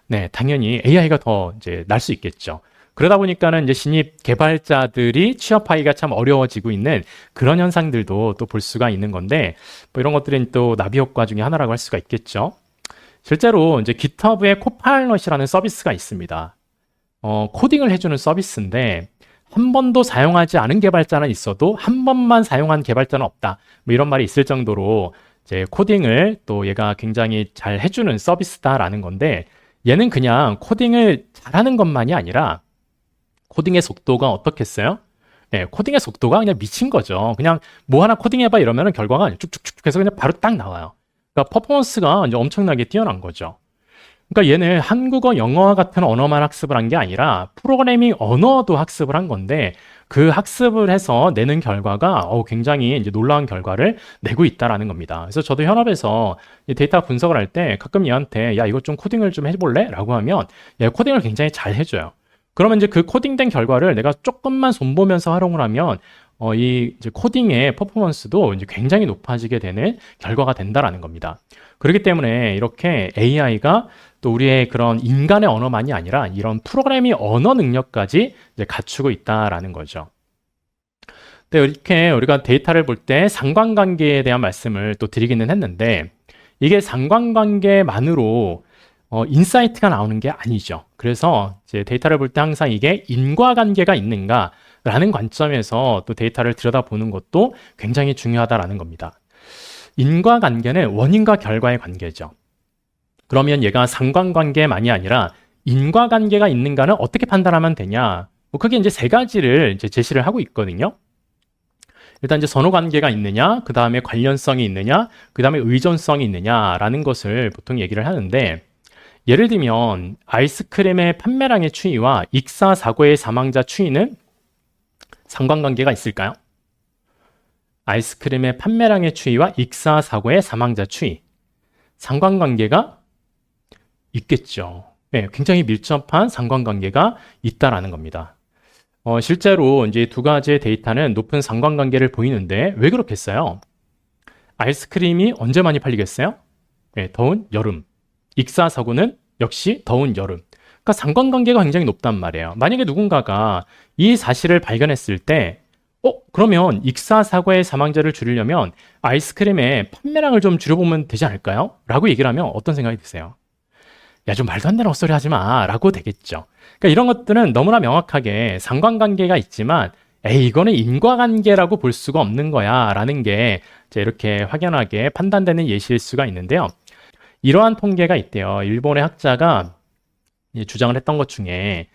네, 당연히 AI가 더 이제 날 수 있겠죠. 그러다 보니까는 이제 신입 개발자들이 취업하기가 참 어려워지고 있는 그런 현상들도 또 볼 수가 있는 건데, 뭐 이런 것들은 또 나비 효과 중에 하나라고 할 수가 있겠죠. 실제로 이제 GitHub에 코파일럿이라는 서비스가 있습니다. 코딩을 해주는 서비스인데, 한 번도 사용하지 않은 개발자는 있어도 한 번만 사용한 개발자는 없다. 뭐 이런 말이 있을 정도로 이제 코딩을 또 얘가 굉장히 잘 해주는 서비스다라는 건데, 얘는 그냥 코딩을 잘하는 것만이 아니라 코딩의 속도가 어떻겠어요? 네, 코딩의 속도가 그냥 미친 거죠. 그냥 뭐 하나 코딩해봐 이러면 결과가 쭉쭉쭉 해서 그냥 바로 딱 나와요. 그러니까 퍼포먼스가 이제 엄청나게 뛰어난 거죠. 그러니까 얘는 한국어, 영어와 같은 언어만 학습을 한 게 아니라 프로그래밍 언어도 학습을 한 건데 그 학습을 해서 내는 결과가 굉장히 이제 놀라운 결과를 내고 있다라는 겁니다. 그래서 저도 현업에서 이 데이터 분석을 할 때 가끔 얘한테 야, 이거 좀 코딩을 좀 해볼래? 라고 하면 얘 코딩을 굉장히 잘 해줘요. 그러면 이제 그 코딩된 결과를 내가 조금만 손보면서 활용을 하면 이 이제 코딩의 퍼포먼스도 이제 굉장히 높아지게 되는 결과가 된다라는 겁니다. 그렇기 때문에 이렇게 AI가 또 우리의 그런 인간의 언어만이 아니라 이런 프로그래밍 언어 능력까지 이제 갖추고 있다라는 거죠. 네, 이렇게 우리가 데이터를 볼 때 상관관계에 대한 말씀을 또 드리기는 했는데 이게 상관관계만으로 인사이트가 나오는 게 아니죠. 그래서 이제 데이터를 볼 때 항상 이게 인과관계가 있는가라는 관점에서 또 데이터를 들여다보는 것도 굉장히 중요하다라는 겁니다. 인과관계는 원인과 결과의 관계죠. 그러면 얘가 상관관계만이 아니라 인과관계가 있는가는 어떻게 판단하면 되냐? 뭐 크게 이제 세 가지를 이제 제시를 하고 있거든요. 일단 이제 선호관계가 있느냐, 그 다음에 관련성이 있느냐, 그 다음에 의존성이 있느냐라는 것을 보통 얘기를 하는데 예를 들면 아이스크림의 판매량의 추이와 익사 사고의 사망자 추이는 상관관계가 있을까요? 아이스크림의 판매량의 추이와 익사 사고의 사망자 추이. 상관관계가 있겠죠. 네, 굉장히 밀접한 상관관계가 있다라는 겁니다. 실제로 이제 두 가지의 데이터는 높은 상관관계를 보이는데 왜 그렇겠어요? 아이스크림이 언제 많이 팔리겠어요? 네, 더운 여름. 익사 사고는 역시 더운 여름. 그러니까 상관관계가 굉장히 높단 말이에요. 만약에 누군가가 이 사실을 발견했을 때 그러면 익사 사고의 사망자를 줄이려면 아이스크림의 판매량을 좀 줄여보면 되지 않을까요? 라고 얘기를 하면 어떤 생각이 드세요? 야, 좀 말도 안 되는 헛소리 하지 마. 라고 되겠죠. 그러니까 이런 것들은 너무나 명확하게 상관관계가 있지만 이거는 인과관계라고 볼 수가 없는 거야. 라는 게 이렇게 확연하게 판단되는 예시일 수가 있는데요. 이러한 통계가 있대요. 일본의 학자가 주장을 했던 것 중에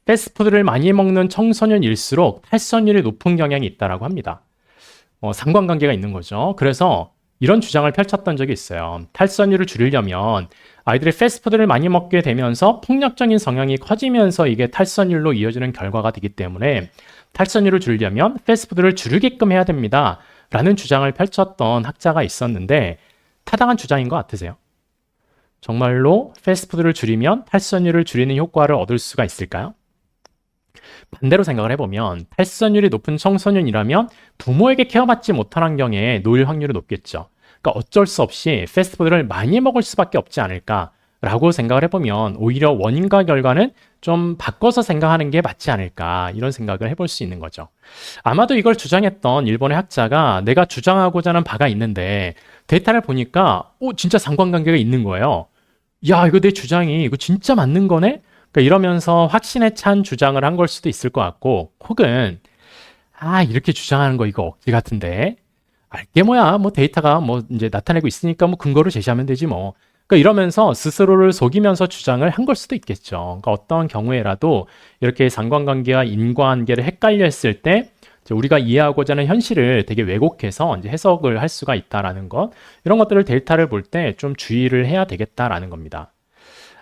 패스트푸드를 많이 먹는 청소년일수록 탈선율이 높은 경향이 있다라고 합니다. 상관관계가 있는 거죠. 그래서 이런 주장을 펼쳤던 적이 있어요. 탈선율을 줄이려면 아이들이 패스트푸드를 많이 먹게 되면서 폭력적인 성향이 커지면서 이게 탈선율로 이어지는 결과가 되기 때문에 탈선율을 줄이려면 패스트푸드를 줄이게끔 해야 됩니다. 라는 주장을 펼쳤던 학자가 있었는데 타당한 주장인 것 같으세요? 정말로 패스트푸드를 줄이면 탈선율을 줄이는 효과를 얻을 수가 있을까요? 반대로 생각을 해보면 탈선율이 높은 청소년이라면 부모에게 케어받지 못한 환경에 놓일 확률이 높겠죠. 그러니까 어쩔 수 없이 패스트푸드를 많이 먹을 수밖에 없지 않을까라고 생각을 해보면 오히려 원인과 결과는 좀 바꿔서 생각하는 게 맞지 않을까 이런 생각을 해볼 수 있는 거죠. 아마도 이걸 주장했던 일본의 학자가 내가 주장하고자 하는 바가 있는데 데이터를 보니까 진짜 상관관계가 있는 거예요. 야, 이거 내 주장이 이거 진짜 맞는 거네? 그러니까 이러면서 확신에 찬 주장을 한 걸 수도 있을 것 같고 혹은 이렇게 주장하는 거 이거 억지 같은데 알게 뭐야 뭐 데이터가 뭐 이제 나타내고 있으니까 뭐 근거를 제시하면 되지 뭐 그러니까 이러면서 스스로를 속이면서 주장을 한 걸 수도 있겠죠. 그러니까 어떤 경우에라도 이렇게 상관관계와 인과관계를 헷갈려 했을 때 우리가 이해하고자 하는 현실을 되게 왜곡해서 이제 해석을 할 수가 있다라는 것 이런 것들을 데이터를 볼 때 좀 주의를 해야 되겠다라는 겁니다.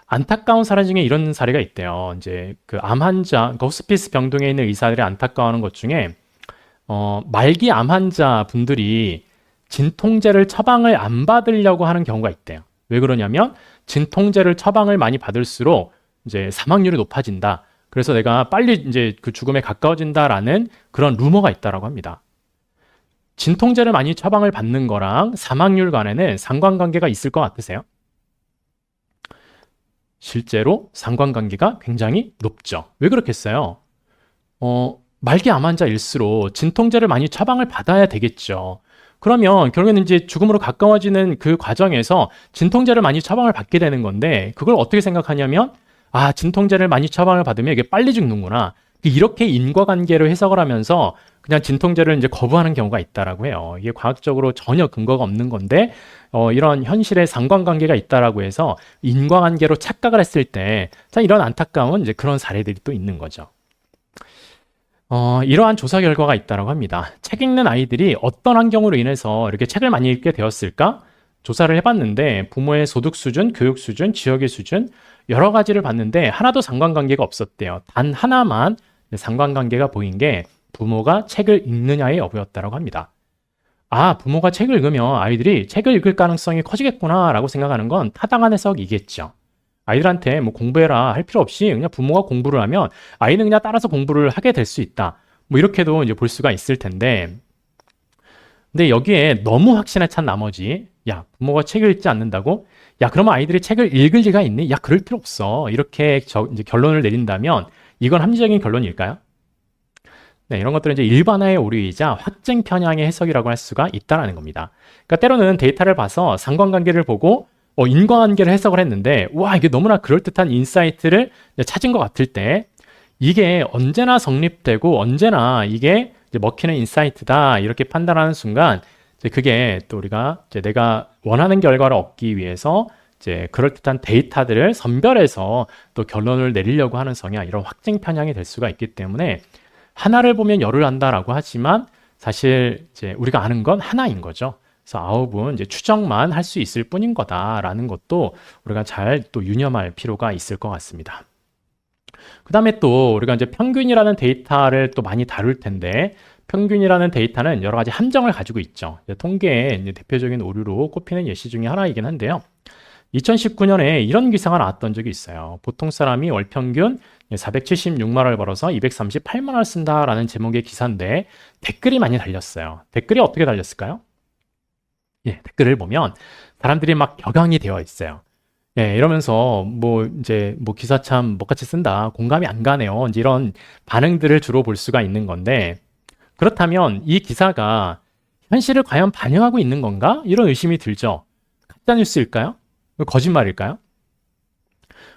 안타까운 사례 중에 이런 사례가 있대요. 이제 그 암 환자, 그러니까 호스피스 병동에 있는 의사들이 안타까워하는 것 중에 말기 암 환자 분들이 진통제를 처방을 안 받으려고 하는 경우가 있대요. 왜 그러냐면 진통제를 처방을 많이 받을수록 이제 사망률이 높아진다. 그래서 내가 빨리 이제 그 죽음에 가까워진다라는 그런 루머가 있다라고 합니다. 진통제를 많이 처방을 받는 거랑 사망률 간에는 상관관계가 있을 것 같으세요? 실제로 상관관계가 굉장히 높죠. 왜 그렇겠어요? 말기 암 환자일수록 진통제를 많이 처방을 받아야 되겠죠. 그러면 결국에는 이제 죽음으로 가까워지는 그 과정에서 진통제를 많이 처방을 받게 되는 건데 그걸 어떻게 생각하냐면 진통제를 많이 처방을 받으면 이게 빨리 죽는구나. 이렇게 인과관계로 해석을 하면서 그냥 진통제를 이제 거부하는 경우가 있다라고 해요. 이게 과학적으로 전혀 근거가 없는 건데 이런 현실에 상관관계가 있다라고 해서 인과관계로 착각을 했을 때 이런 안타까운 이제 그런 사례들이 또 있는 거죠. 이러한 조사 결과가 있다라고 합니다. 책 읽는 아이들이 어떤 환경으로 인해서 이렇게 책을 많이 읽게 되었을까? 조사를 해봤는데 부모의 소득 수준, 교육 수준, 지역의 수준 여러 가지를 봤는데 하나도 상관관계가 없었대요. 단 하나만 상관관계가 보인 게 부모가 책을 읽느냐의 여부였다라고 합니다. 아, 부모가 책을 읽으면 아이들이 책을 읽을 가능성이 커지겠구나라고 생각하는 건 타당한 해석이겠죠. 아이들한테 뭐 공부해라 할 필요 없이 그냥 부모가 공부를 하면 아이는 그냥 따라서 공부를 하게 될 수 있다. 뭐 이렇게도 이제 볼 수가 있을 텐데, 근데 여기에 너무 확신에 찬 나머지, 야, 부모가 책을 읽지 않는다고? 야, 그러면 아이들이 책을 읽을 리가 있니? 야, 그럴 필요 없어. 이렇게 이제 결론을 내린다면 이건 합리적인 결론일까요? 네, 이런 것들은 이제 일반화의 오류이자 확증 편향의 해석이라고 할 수가 있다라는 겁니다. 그러니까 때로는 데이터를 봐서 상관관계를 보고 인과관계를 해석을 했는데, 와, 이게 너무나 그럴듯한 인사이트를 찾은 것 같을 때, 이게 언제나 성립되고 언제나 이게 이제 먹히는 인사이트다 이렇게 판단하는 순간, 이제 그게 또 우리가 이제 내가 원하는 결과를 얻기 위해서 이제 그럴듯한 데이터들을 선별해서 또 결론을 내리려고 하는 성향, 이런 확증 편향이 될 수가 있기 때문에 하나를 보면 열을 안다라고 하지만 사실 이제 우리가 아는 건 하나인 거죠. 그래서 아홉은 이제 추정만 할 수 있을 뿐인 거다라는 것도 우리가 잘 또 유념할 필요가 있을 것 같습니다. 그 다음에 또 우리가 이제 평균이라는 데이터를 또 많이 다룰 텐데, 평균이라는 데이터는 여러 가지 함정을 가지고 있죠. 통계의 이제 대표적인 오류로 꼽히는 예시 중에 하나이긴 한데요. 2019년에 이런 기사가 나왔던 적이 있어요. 보통 사람이 월 평균 476만 원을 벌어서 238만 원을 쓴다라는 제목의 기사인데 댓글이 많이 달렸어요. 댓글이 어떻게 달렸을까요? 예, 댓글을 보면 사람들이 막 격앙이 되어 있어요. 예, 이러면서 이제 기사 참 뭐같이 쓴다, 공감이 안 가네요. 이제 이런 반응들을 주로 볼 수가 있는 건데, 그렇다면 이 기사가 현실을 과연 반영하고 있는 건가? 이런 의심이 들죠. 가짜 뉴스일까요? 거짓말일까요?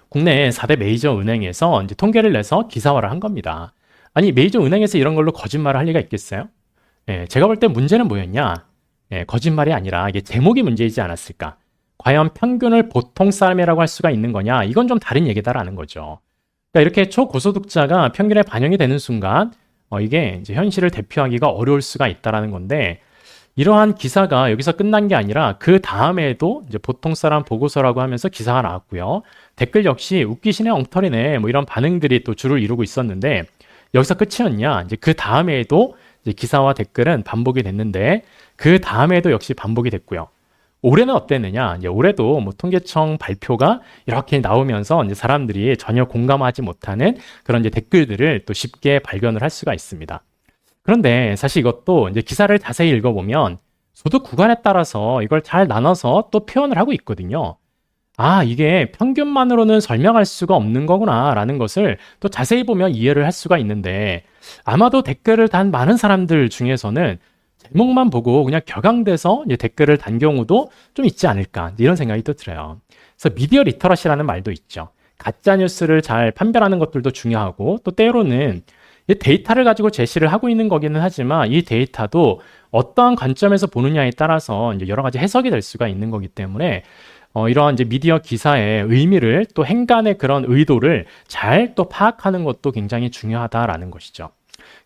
국내 4대 메이저 은행에서 이제 통계를 내서 기사화를 한 겁니다. 아니, 메이저 은행에서 이런 걸로 거짓말을 할 리가 있겠어요? 예, 제가 볼 때 문제는 뭐였냐? 예, 거짓말이 아니라 이게 제목이 문제이지 않았을까? 과연 평균을 보통 사람이라고 할 수가 있는 거냐? 이건 좀 다른 얘기다라는 거죠. 그러니까 이렇게 초고소득자가 평균에 반영이 되는 순간 이게 이제 현실을 대표하기가 어려울 수가 있다라는 건데, 이러한 기사가 여기서 끝난 게 아니라 그 다음에도 이제 보통 사람 보고서라고 하면서 기사가 나왔고요. 댓글 역시 웃기시네, 엉터리네, 뭐 이런 반응들이 또 줄을 이루고 있었는데, 여기서 끝이었냐? 이제 그 다음에도 이제 기사와 댓글은 반복이 됐는데, 그 다음에도 역시 반복이 됐고요. 올해는 어땠느냐? 이제 올해도 통계청 발표가 이렇게 나오면서 이제 사람들이 전혀 공감하지 못하는 그런 이제 댓글들을 또 쉽게 발견을 할 수가 있습니다. 그런데 사실 이것도 이제 기사를 자세히 읽어보면 소득 구간에 따라서 이걸 잘 나눠서 또 표현을 하고 있거든요. 아, 이게 평균만으로는 설명할 수가 없는 거구나라는 것을 또 자세히 보면 이해를 할 수가 있는데, 아마도 댓글을 단 많은 사람들 중에서는 제목만 보고 그냥 격앙돼서 이제 댓글을 단 경우도 좀 있지 않을까, 이런 생각이 또 들어요. 그래서 미디어 리터러시라는 말도 있죠. 가짜 뉴스를 잘 판별하는 것들도 중요하고, 또 때로는 이 데이터를 가지고 제시를 하고 있는 거기는 하지만 이 데이터도 어떠한 관점에서 보느냐에 따라서 이제 여러 가지 해석이 될 수가 있는 거기 때문에 이러한 이제 미디어 기사의 의미를, 또 행간의 그런 의도를 잘 또 파악하는 것도 굉장히 중요하다라는 것이죠.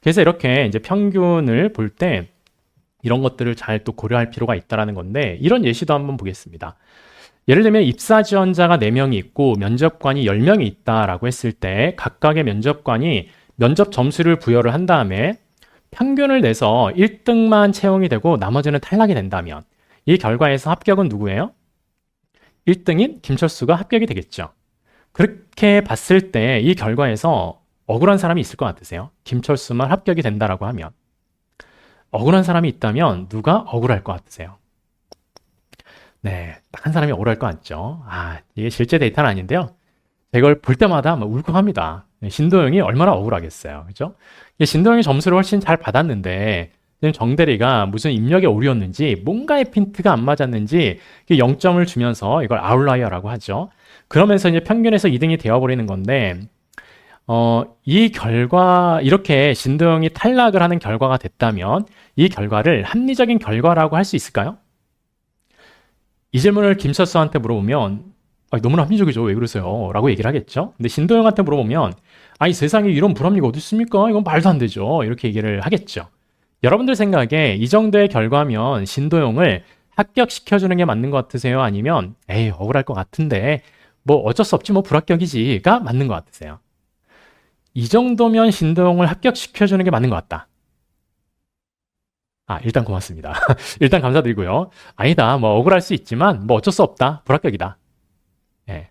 그래서 이렇게 이제 평균을 볼 때 이런 것들을 잘 또 고려할 필요가 있다라는 건데, 이런 예시도 한번 보겠습니다. 예를 들면 입사 지원자가 4명이 있고 면접관이 10명이 있다라고 했을 때 각각의 면접관이 면접 점수를 부여를 한 다음에 평균을 내서 1등만 채용이 되고 나머지는 탈락이 된다면 이 결과에서 합격은 누구예요? 1등인 김철수가 합격이 되겠죠. 그렇게 봤을 때 이 결과에서 억울한 사람이 있을 것 같으세요? 김철수만 합격이 된다라고 하면. 억울한 사람이 있다면 누가 억울할 것 같으세요? 네, 딱 한 사람이 억울할 것 같죠. 아, 이게 실제 데이터는 아닌데요. 이걸 볼 때마다 막 울컥합니다. 신도영이 얼마나 억울하겠어요. 그죠? 신도영이 점수를 훨씬 잘 받았는데 정대리가 무슨 입력에 오류였는지 뭔가의 핀트가 안 맞았는지 0점을 주면서 이걸 아웃라이어라고 하죠. 그러면서 이제 평균에서 2등이 되어버리는 건데, 이 결과, 이렇게 신도영이 탈락을 하는 결과가 됐다면 이 결과를 합리적인 결과라고 할 수 있을까요? 이 질문을 김철수한테 물어보면 너무나 합리적이죠. 왜 그러세요? 라고 얘기를 하겠죠. 근데 신도영한테 물어보면 아니, 세상에 이런 불합리가 어디 있습니까? 이건 말도 안 되죠. 이렇게 얘기를 하겠죠. 여러분들 생각에 이 정도의 결과면 신도영을 합격시켜주는 게 맞는 것 같으세요? 아니면 에이 억울할 것 같은데 뭐 어쩔 수 없지 뭐 불합격이지가 맞는 것 같으세요? 이 정도면 신도영을 합격시켜주는 게 맞는 것 같다. 일단 고맙습니다. 일단 감사드리고요. 아니다, 뭐 억울할 수 있지만 뭐 어쩔 수 없다. 불합격이다. 예.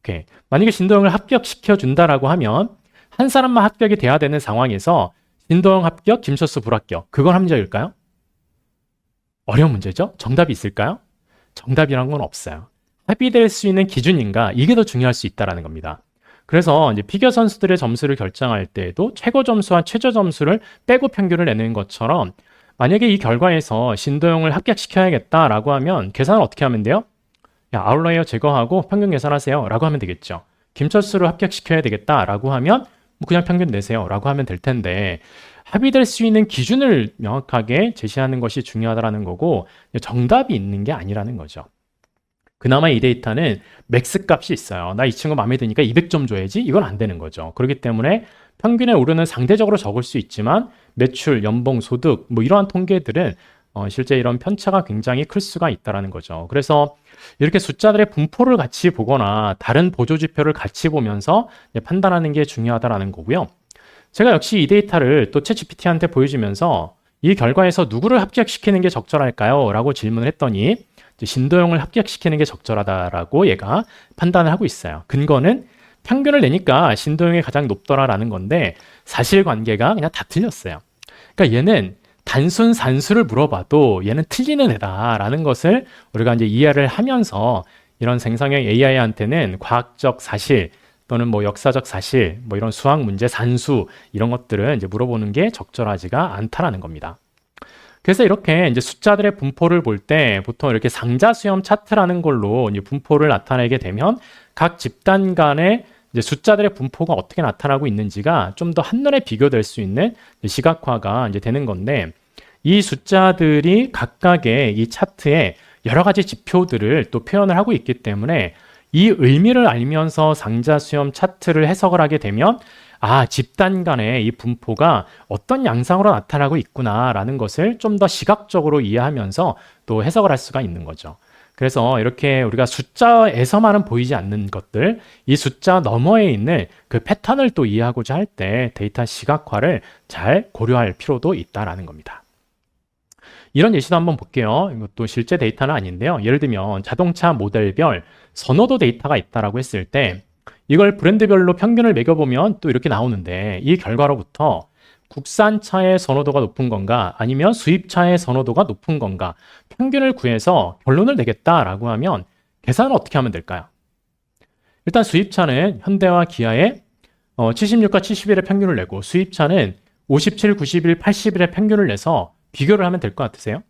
오케이. 만약에 신도영을 합격시켜준다라고 하면 한 사람만 합격이 돼야 되는 상황에서 신도영 합격, 김철수 불합격. 그건 합리적일까요? 어려운 문제죠? 정답이 있을까요? 정답이란 건 없어요. 합의될 수 있는 기준인가? 이게 더 중요할 수 있다는 겁니다. 그래서 이제 피겨 선수들의 점수를 결정할 때에도 최고 점수와 최저 점수를 빼고 평균을 내는 것처럼 만약에 이 결과에서 신도영을 합격시켜야겠다라고 하면 계산을 어떻게 하면 돼요? 야, 아웃라이어 제거하고 평균 계산하세요 라고 하면 되겠죠. 김철수를 합격시켜야 되겠다라고 하면 뭐 그냥 평균 내세요 라고 하면 될 텐데 합의될 수 있는 기준을 명확하게 제시하는 것이 중요하다는 거고 정답이 있는 게 아니라는 거죠. 그나마 이 데이터는 맥스 값이 있어요. 나 이 친구 마음에 드니까 200점 줘야지? 이건 안 되는 거죠. 그렇기 때문에 평균의 오류는 상대적으로 적을 수 있지만 매출, 연봉, 소득 뭐 이러한 통계들은 실제 이런 편차가 굉장히 클 수가 있다는 거죠. 그래서 이렇게 숫자들의 분포를 같이 보거나 다른 보조 지표를 같이 보면서 판단하는 게 중요하다는 거고요. 제가 역시 이 데이터를 또 챗GPT한테 보여주면서 이 결과에서 누구를 합격시키는 게 적절할까요? 라고 질문을 했더니 신도영을 합격시키는 게 적절하다라고 얘가 판단을 하고 있어요. 근거는 평균을 내니까 신도영이 가장 높더라라는 건데 사실관계가 그냥 다 틀렸어요. 그러니까 얘는 단순 산수를 물어봐도 얘는 틀리는 애다라는 것을 우리가 이제 이해를 하면서 이런 생성형 AI한테는 과학적 사실 또는 뭐 역사적 사실, 뭐 이런 수학 문제, 산수 이런 것들을 이제 물어보는 게 적절하지가 않다라는 겁니다. 그래서 이렇게 이제 숫자들의 분포를 볼 때 보통 이렇게 상자 수렴 차트라는 걸로 이제 분포를 나타내게 되면 각 집단 간의 이제 숫자들의 분포가 어떻게 나타나고 있는지가 좀 더 한눈에 비교될 수 있는 시각화가 이제 되는 건데 이 숫자들이 각각의 이 차트에 여러 가지 지표들을 또 표현을 하고 있기 때문에 이 의미를 알면서 상자 수렴 차트를 해석을 하게 되면 집단 간의 이 분포가 어떤 양상으로 나타나고 있구나라는 것을 좀 더 시각적으로 이해하면서 또 해석을 할 수가 있는 거죠. 그래서 이렇게 우리가 숫자에서만은 보이지 않는 것들, 이 숫자 너머에 있는 그 패턴을 또 이해하고자 할 때 데이터 시각화를 잘 고려할 필요도 있다라는 겁니다. 이런 예시도 한번 볼게요. 이것도 실제 데이터는 아닌데요. 예를 들면 자동차 모델별 선호도 데이터가 있다라고 했을 때 이걸 브랜드별로 평균을 매겨보면 또 이렇게 나오는데 이 결과로부터 국산차의 선호도가 높은 건가 아니면 수입차의 선호도가 높은 건가 평균을 구해서 결론을 내겠다라고 하면 계산을 어떻게 하면 될까요? 일단 수입차는 현대와 기아의 76과 71의 평균을 내고 수입차는 57, 91, 81의 평균을 내서 비교를 하면 될 것 같으세요?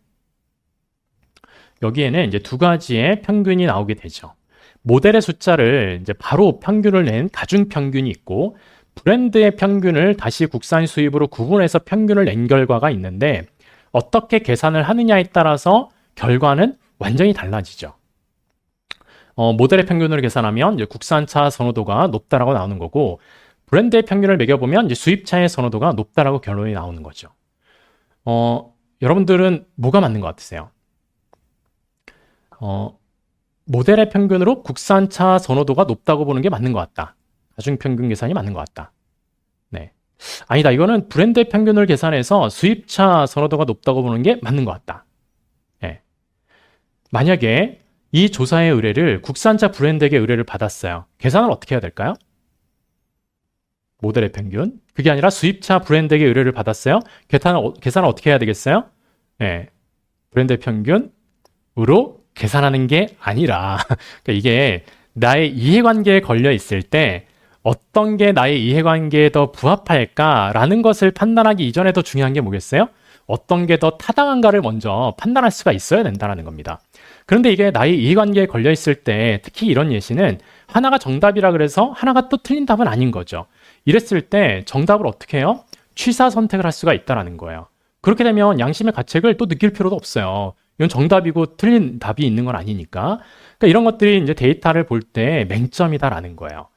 여기에는 이제 두 가지의 평균이 나오게 되죠. 모델의 숫자를 이제 바로 평균을 낸 가중 평균이 있고 브랜드의 평균을 다시 국산 수입으로 구분해서 평균을 낸 결과가 있는데 어떻게 계산을 하느냐에 따라서 결과는 완전히 달라지죠. 모델의 평균을 계산하면 이제 국산차 선호도가 높다라고 나오는 거고 브랜드의 평균을 매겨보면 이제 수입차의 선호도가 높다라고 결론이 나오는 거죠. 여러분들은 뭐가 맞는 것 같으세요? 모델의 평균으로 국산차 선호도가 높다고 보는 게 맞는 것 같다. 가중평균 계산이 맞는 것 같다. 네. 아니다. 이거는 브랜드의 평균을 계산해서 수입차 선호도가 높다고 보는 게 맞는 것 같다. 네. 만약에 이 조사의 의뢰를 국산차 브랜드에게 의뢰를 받았어요. 계산을 어떻게 해야 될까요? 모델의 평균. 그게 아니라 수입차 브랜드에게 의뢰를 받았어요. 계산을 어떻게 해야 되겠어요? 네. 브랜드의 평균으로 계산하는 게 아니라 그러니까 이게 나의 이해관계에 걸려 있을 때 어떤 게 나의 이해관계에 더 부합할까라는 것을 판단하기 이전에 더 중요한 게 뭐겠어요? 어떤 게 더 타당한가를 먼저 판단할 수가 있어야 된다는 겁니다. 그런데 이게 나의 이해관계에 걸려 있을 때 특히 이런 예시는 하나가 정답이라 그래서 하나가 또 틀린 답은 아닌 거죠. 이랬을 때 정답을 어떻게 해요? 취사 선택을 할 수가 있다는 거예요. 그렇게 되면 양심의 가책을 또 느낄 필요도 없어요. 이건 정답이고 틀린 답이 있는 건 아니니까. 그러니까 이런 것들이 이제 데이터를 볼 때 맹점이다라는 거예요.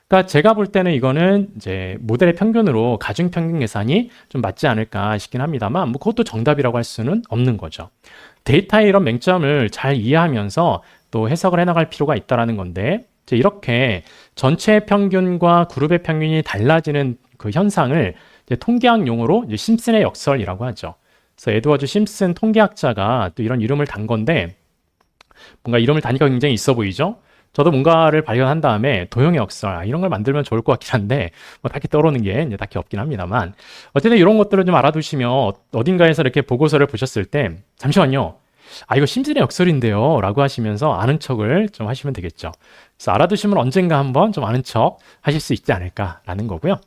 그러니까 제가 볼 때는 이거는 이제 모델의 평균으로 가중평균 계산이 좀 맞지 않을까 싶긴 합니다만, 뭐 그것도 정답이라고 할 수는 없는 거죠. 데이터의 이런 맹점을 잘 이해하면서 또 해석을 해나갈 필요가 있다라는 건데, 이제 이렇게 전체의 평균과 그룹의 평균이 달라지는 그 현상을 이제 통계학 용어로 이제 심슨의 역설이라고 하죠. 그래서 에드워드 심슨 통계학자가 또 이런 이름을 단 건데, 뭔가 이름을 다니까 굉장히 있어 보이죠? 저도 뭔가를 발견한 다음에 도형의 역설, 이런 걸 만들면 좋을 것 같긴 한데, 뭐 딱히 떠오르는 게 이제 딱히 없긴 합니다만, 어쨌든 이런 것들을 좀 알아두시면 어딘가에서 이렇게 보고서를 보셨을 때, 잠시만요. 이거 심슨의 역설인데요. 라고 하시면서 아는 척을 좀 하시면 되겠죠. 그래서 알아두시면 언젠가 한번 좀 아는 척 하실 수 있지 않을까라는 거고요.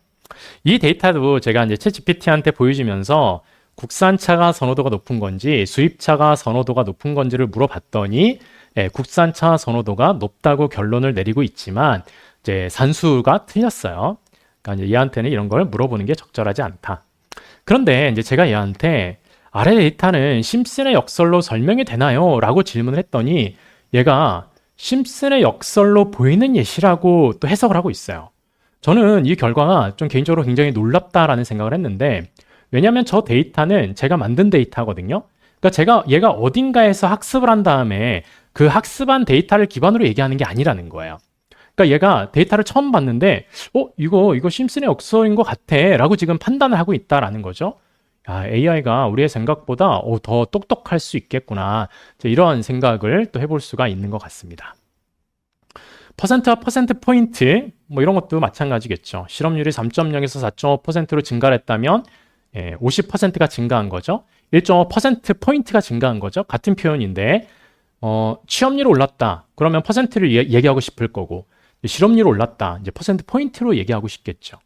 이 데이터도 제가 이제 챗GPT한테 보여주면서 국산차가 선호도가 높은 건지 수입차가 선호도가 높은 건지를 물어봤더니 국산차 선호도가 높다고 결론을 내리고 있지만 이제 산수가 틀렸어요. 그러니까 이제 얘한테는 이런 걸 물어보는 게 적절하지 않다. 그런데 이제 제가 얘한테 아래 데이터는 심슨의 역설로 설명이 되나요? 라고 질문을 했더니 얘가 심슨의 역설로 보이는 예시라고 또 해석을 하고 있어요. 저는 이 결과가 좀 개인적으로 굉장히 놀랍다라는 생각을 했는데, 왜냐하면 저 데이터는 제가 만든 데이터거든요. 그러니까 얘가 어딘가에서 학습을 한 다음에 그 학습한 데이터를 기반으로 얘기하는 게 아니라는 거예요. 그러니까 얘가 데이터를 처음 봤는데 이거 심슨의 역설인 것 같아 라고 지금 판단을 하고 있다라는 거죠. AI가 우리의 생각보다 더 똑똑할 수 있겠구나. 이런 생각을 또 해볼 수가 있는 것 같습니다. 퍼센트와 퍼센트 포인트, 뭐 이런 것도 마찬가지겠죠. 실업률이 3.0에서 4.5%로 증가를 했다면 50%가 증가한 거죠. 1.5% 포인트가 증가한 거죠. 같은 표현인데 취업률이 올랐다. 그러면 퍼센트를 얘기하고 싶을 거고, 실업률이 올랐다. 이제 퍼센트 포인트로 얘기하고 싶겠죠.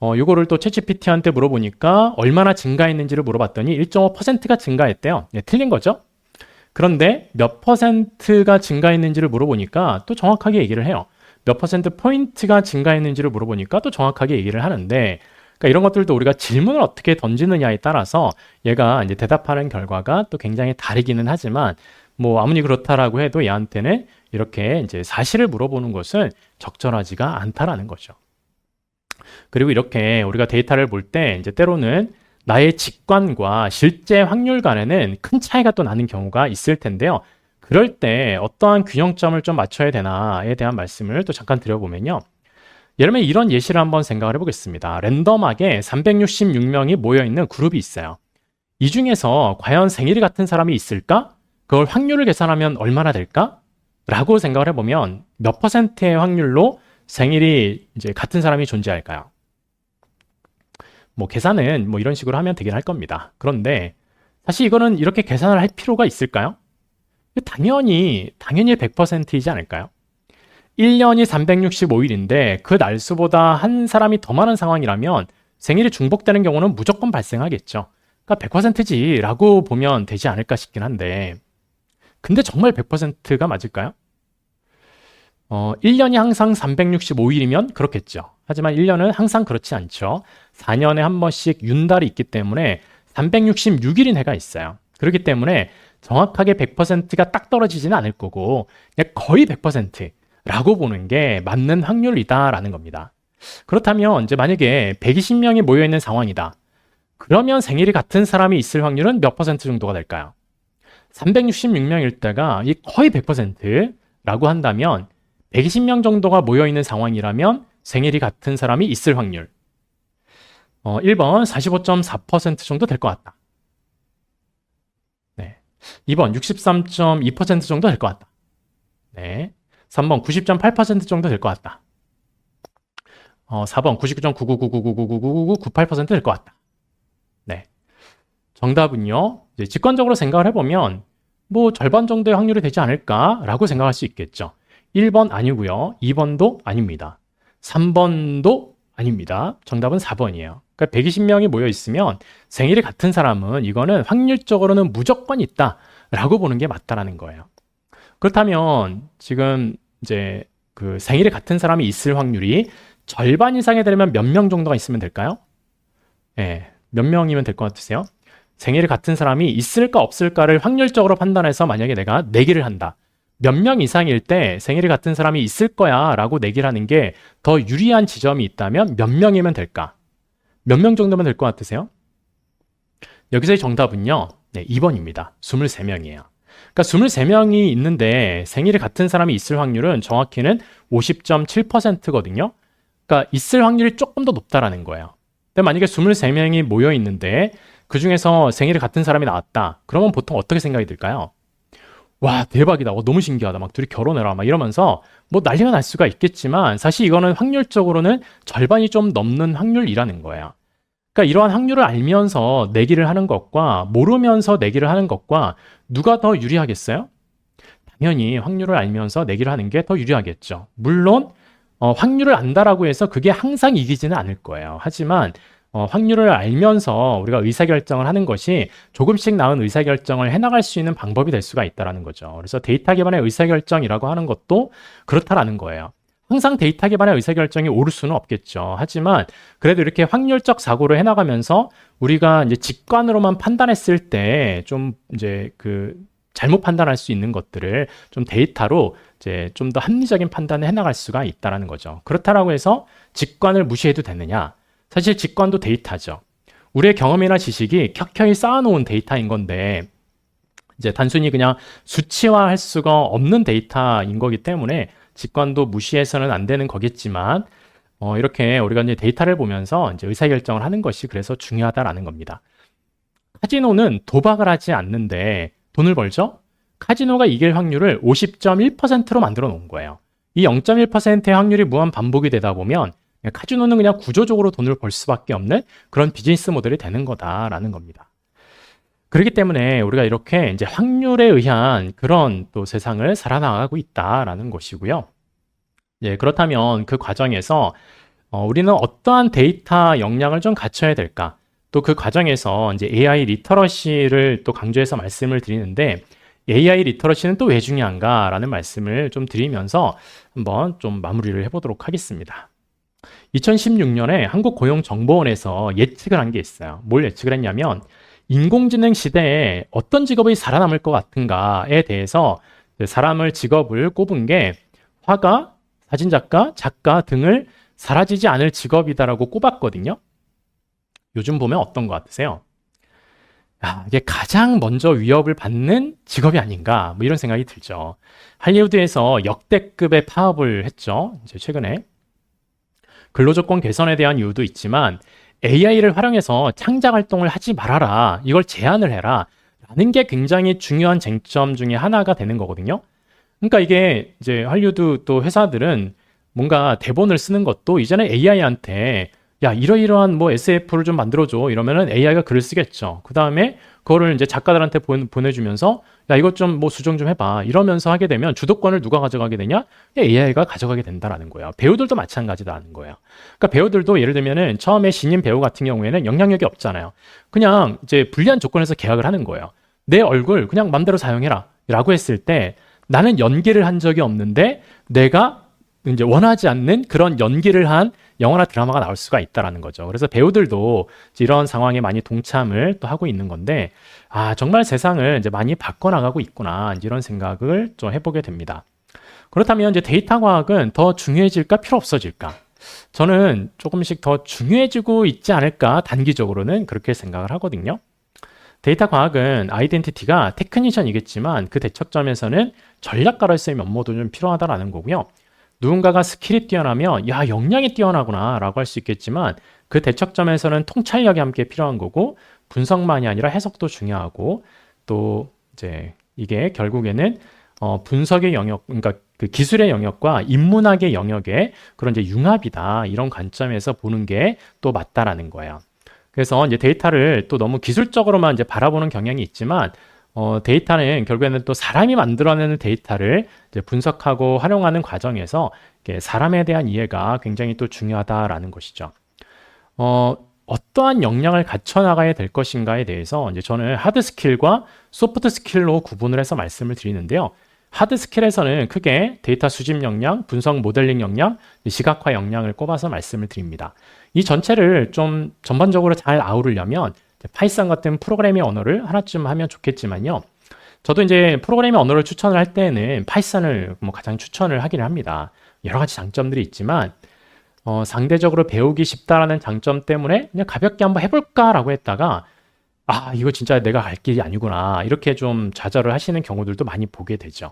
요거를 또 챗GPT한테 물어보니까 얼마나 증가했는지를 물어봤더니 1.5%가 증가했대요. 틀린 거죠. 그런데 몇 퍼센트가 증가했는지를 물어보니까 또 정확하게 얘기를 해요. 몇 퍼센트 포인트가 증가했는지를 물어보니까 또 정확하게 얘기를 하는데, 그러니까 이런 것들도 우리가 질문을 어떻게 던지느냐에 따라서 얘가 이제 대답하는 결과가 또 굉장히 다르기는 하지만, 뭐 아무리 그렇다라고 해도 얘한테는 이렇게 이제 사실을 물어보는 것은 적절하지가 않다라는 거죠. 그리고 이렇게 우리가 데이터를 볼 때 이제 때로는 나의 직관과 실제 확률 간에는 큰 차이가 또 나는 경우가 있을 텐데요. 그럴 때 어떠한 균형점을 좀 맞춰야 되나에 대한 말씀을 또 잠깐 드려보면요. 예를 들면 이런 예시를 한번 생각을 해보겠습니다. 랜덤하게 366명이 모여있는 그룹이 있어요. 이 중에서 과연 생일이 같은 사람이 있을까? 그걸 확률을 계산하면 얼마나 될까? 라고 생각을 해보면 몇 퍼센트의 확률로 생일이 이제 같은 사람이 존재할까요? 뭐 계산은 뭐 이런 식으로 하면 되긴 할 겁니다. 그런데 사실 이거는 이렇게 계산을 할 필요가 있을까요? 당연히 100%이지 않을까요? 1년이 365일인데 그 날수보다 한 사람이 더 많은 상황이라면 생일이 중복되는 경우는 무조건 발생하겠죠. 그러니까 100%지 라고 보면 되지 않을까 싶긴 한데, 근데 정말 100%가 맞을까요? 1년이 항상 365일이면 그렇겠죠. 하지만 1년은 항상 그렇지 않죠. 4년에 한 번씩 윤달이 있기 때문에 366일인 해가 있어요. 그렇기 때문에 정확하게 100%가 딱 떨어지지는 않을 거고 그냥 거의 100%라고 보는 게 맞는 확률이다라는 겁니다. 그렇다면 이제 만약에 120명이 모여있는 상황이다. 그러면 생일이 같은 사람이 있을 확률은 몇 퍼센트 정도가 될까요? 366명일 때가 거의 100%라고 한다면 120명 정도가 모여있는 상황이라면 생일이 같은 사람이 있을 확률 1번 45.4% 정도 될 것 같다. 네. 2번 63.2% 정도 될 것 같다. 네. 3번 90.8% 정도 될 것 같다. 4번 99.99999999998% 될 것 같다. 네. 정답은요. 이제 직관적으로 생각을 해보면 뭐 절반 정도의 확률이 되지 않을까라고 생각할 수 있겠죠. 1번 아니고요. 2번도 아닙니다. 3번도 아닙니다. 정답은 4번이에요. 그러니까 120명이 모여 있으면 생일이 같은 사람은 이거는 확률적으로는 무조건 있다라고 보는 게 맞다라는 거예요. 그렇다면 지금 이제 그 생일이 같은 사람이 있을 확률이 절반 이상이 되려면 몇 명 정도가 있으면 될까요? 네, 몇 명이면 될 것 같으세요? 생일이 같은 사람이 있을까 없을까를 확률적으로 판단해서 만약에 내가 내기를 한다. 몇 명 이상일 때 생일이 같은 사람이 있을 거야 라고 내기를 하는 게 더 유리한 지점이 있다면 몇 명이면 될까? 몇 명 정도면 될 것 같으세요? 여기서의 정답은요. 네, 2번입니다. 23명이에요. 그러니까 23명이 있는데 생일이 같은 사람이 있을 확률은 정확히는 50.7%거든요. 그러니까 있을 확률이 조금 더 높다라는 거예요. 근데 만약에 23명이 모여 있는데 그 중에서 생일이 같은 사람이 나왔다. 그러면 보통 어떻게 생각이 들까요? 와, 대박이다. 너무 신기하다. 막 둘이 결혼해라. 막 이러면서 뭐 난리가 날 수가 있겠지만 사실 이거는 확률적으로는 절반이 좀 넘는 확률이라는 거예요. 그러니까 이러한 확률을 알면서 내기를 하는 것과 모르면서 내기를 하는 것과 누가 더 유리하겠어요? 당연히 확률을 알면서 내기를 하는 게 더 유리하겠죠. 물론 확률을 안다라고 해서 그게 항상 이기지는 않을 거예요. 하지만 확률을 알면서 우리가 의사결정을 하는 것이 조금씩 나은 의사결정을 해나갈 수 있는 방법이 될 수가 있다는 거죠. 그래서 데이터 기반의 의사결정이라고 하는 것도 그렇다라는 거예요. 항상 데이터 기반의 의사결정이 옳을 수는 없겠죠. 하지만 그래도 이렇게 확률적 사고를 해나가면서 우리가 이제 직관으로만 판단했을 때 좀 이제 그 잘못 판단할 수 있는 것들을 좀 데이터로 이제 좀 더 합리적인 판단을 해나갈 수가 있다라는 거죠. 그렇다라고 해서 직관을 무시해도 되느냐? 사실 직관도 데이터죠. 우리의 경험이나 지식이 켜켜이 쌓아놓은 데이터인 건데 이제 단순히 그냥 수치화할 수가 없는 데이터인 거기 때문에 직관도 무시해서는 안 되는 거겠지만 이렇게 우리가 이제 데이터를 보면서 이제 의사결정을 하는 것이 그래서 중요하다라는 겁니다. 카지노는 도박을 하지 않는데 돈을 벌죠? 카지노가 이길 확률을 50.1%로 만들어 놓은 거예요. 이 0.1%의 확률이 무한 반복이 되다 보면 카지노는 그냥 구조적으로 돈을 벌 수밖에 없는 그런 비즈니스 모델이 되는 거다라는 겁니다. 그렇기 때문에 우리가 이렇게 이제 확률에 의한 그런 또 세상을 살아나가고 있다라는 것이고요. 예, 그렇다면 그 과정에서 우리는 어떠한 데이터 역량을 좀 갖춰야 될까? 또 그 과정에서 이제 AI 리터러시를 또 강조해서 말씀을 드리는데 AI 리터러시는 또 왜 중요한가라는 말씀을 좀 드리면서 한번 좀 마무리를 해보도록 하겠습니다. 2016년에 한국고용정보원에서 예측을 한 게 있어요. 뭘 예측을 했냐면 인공지능 시대에 어떤 직업이 살아남을 것 같은가에 대해서 사람을 직업을 꼽은 게 화가, 사진작가, 작가 등을 사라지지 않을 직업이다라고 꼽았거든요. 요즘 보면 어떤 것 같으세요? 이게 가장 먼저 위협을 받는 직업이 아닌가 뭐 이런 생각이 들죠. 할리우드에서 역대급의 파업을 했죠. 이제 최근에 근로조건 개선에 대한 이유도 있지만 AI를 활용해서 창작 활동을 하지 말아라. 이걸 제한을 해라. 라는 게 굉장히 중요한 쟁점 중에 하나가 되는 거거든요. 그러니까 이게 이제 할리우드 또 회사들은 뭔가 대본을 쓰는 것도 이제는 AI한테 야, 이러이러한 뭐 SF를 좀 만들어줘. 이러면은 AI가 글을 쓰겠죠. 그 다음에 그거를 이제 작가들한테 보내주면서 야, 이것 좀 뭐 수정 좀 해봐. 이러면서 하게 되면 주도권을 누가 가져가게 되냐? AI가 가져가게 된다라는 거예요. 배우들도 마찬가지다라는 거예요. 그러니까 배우들도 예를 들면은 처음에 신인 배우 같은 경우에는 영향력이 없잖아요. 그냥 이제 불리한 조건에서 계약을 하는 거예요. 내 얼굴 그냥 맘대로 사용해라. 라고 했을 때 나는 연기를 한 적이 없는데 내가 이제 원하지 않는 그런 연기를 한 영화나 드라마가 나올 수가 있다라는 거죠. 그래서 배우들도 이런 상황에 많이 동참을 또 하고 있는 건데, 정말 세상을 이제 많이 바꿔나가고 있구나, 이런 생각을 좀 해보게 됩니다. 그렇다면 이제 데이터 과학은 더 중요해질까, 필요 없어질까? 저는 조금씩 더 중요해지고 있지 않을까, 단기적으로는 그렇게 생각을 하거든요. 데이터 과학은 아이덴티티가 테크니션이겠지만 그 대척점에서는 전략가로서의 면모도 좀 필요하다라는 거고요. 누군가가 스킬이 뛰어나면 야, 역량이 뛰어나구나 라고 할 수 있겠지만 그 대척점에서는 통찰력이 함께 필요한 거고 분석만이 아니라 해석도 중요하고 또 이제 이게 결국에는 분석의 영역, 그러니까 그 기술의 영역과 인문학의 영역의 그런 이제 융합이다, 이런 관점에서 보는 게 또 맞다라는 거예요. 그래서 이제 데이터를 또 너무 기술적으로만 이제 바라보는 경향이 있지만 데이터는 결국에는 또 사람이 만들어내는 데이터를 이제 분석하고 활용하는 과정에서 사람에 대한 이해가 굉장히 또 중요하다라는 것이죠. 어떠한 역량을 갖춰 나가야 될 것인가에 대해서 이제 저는 하드 스킬과 소프트 스킬로 구분을 해서 말씀을 드리는데요. 하드 스킬에서는 크게 데이터 수집 역량, 분석 모델링 역량, 시각화 역량을 꼽아서 말씀을 드립니다. 이 전체를 좀 전반적으로 잘 아우르려면 파이썬 같은 프로그래밍 언어를 하나쯤 하면 좋겠지만요. 저도 이제 프로그래밍 언어를 추천을 할 때는 파이썬을 뭐 가장 추천을 하기는 합니다. 여러 가지 장점들이 있지만 상대적으로 배우기 쉽다라는 장점 때문에 그냥 가볍게 한번 해볼까라고 했다가 아, 이거 진짜 내가 갈 길이 아니구나. 이렇게 좀 좌절을 하시는 경우들도 많이 보게 되죠.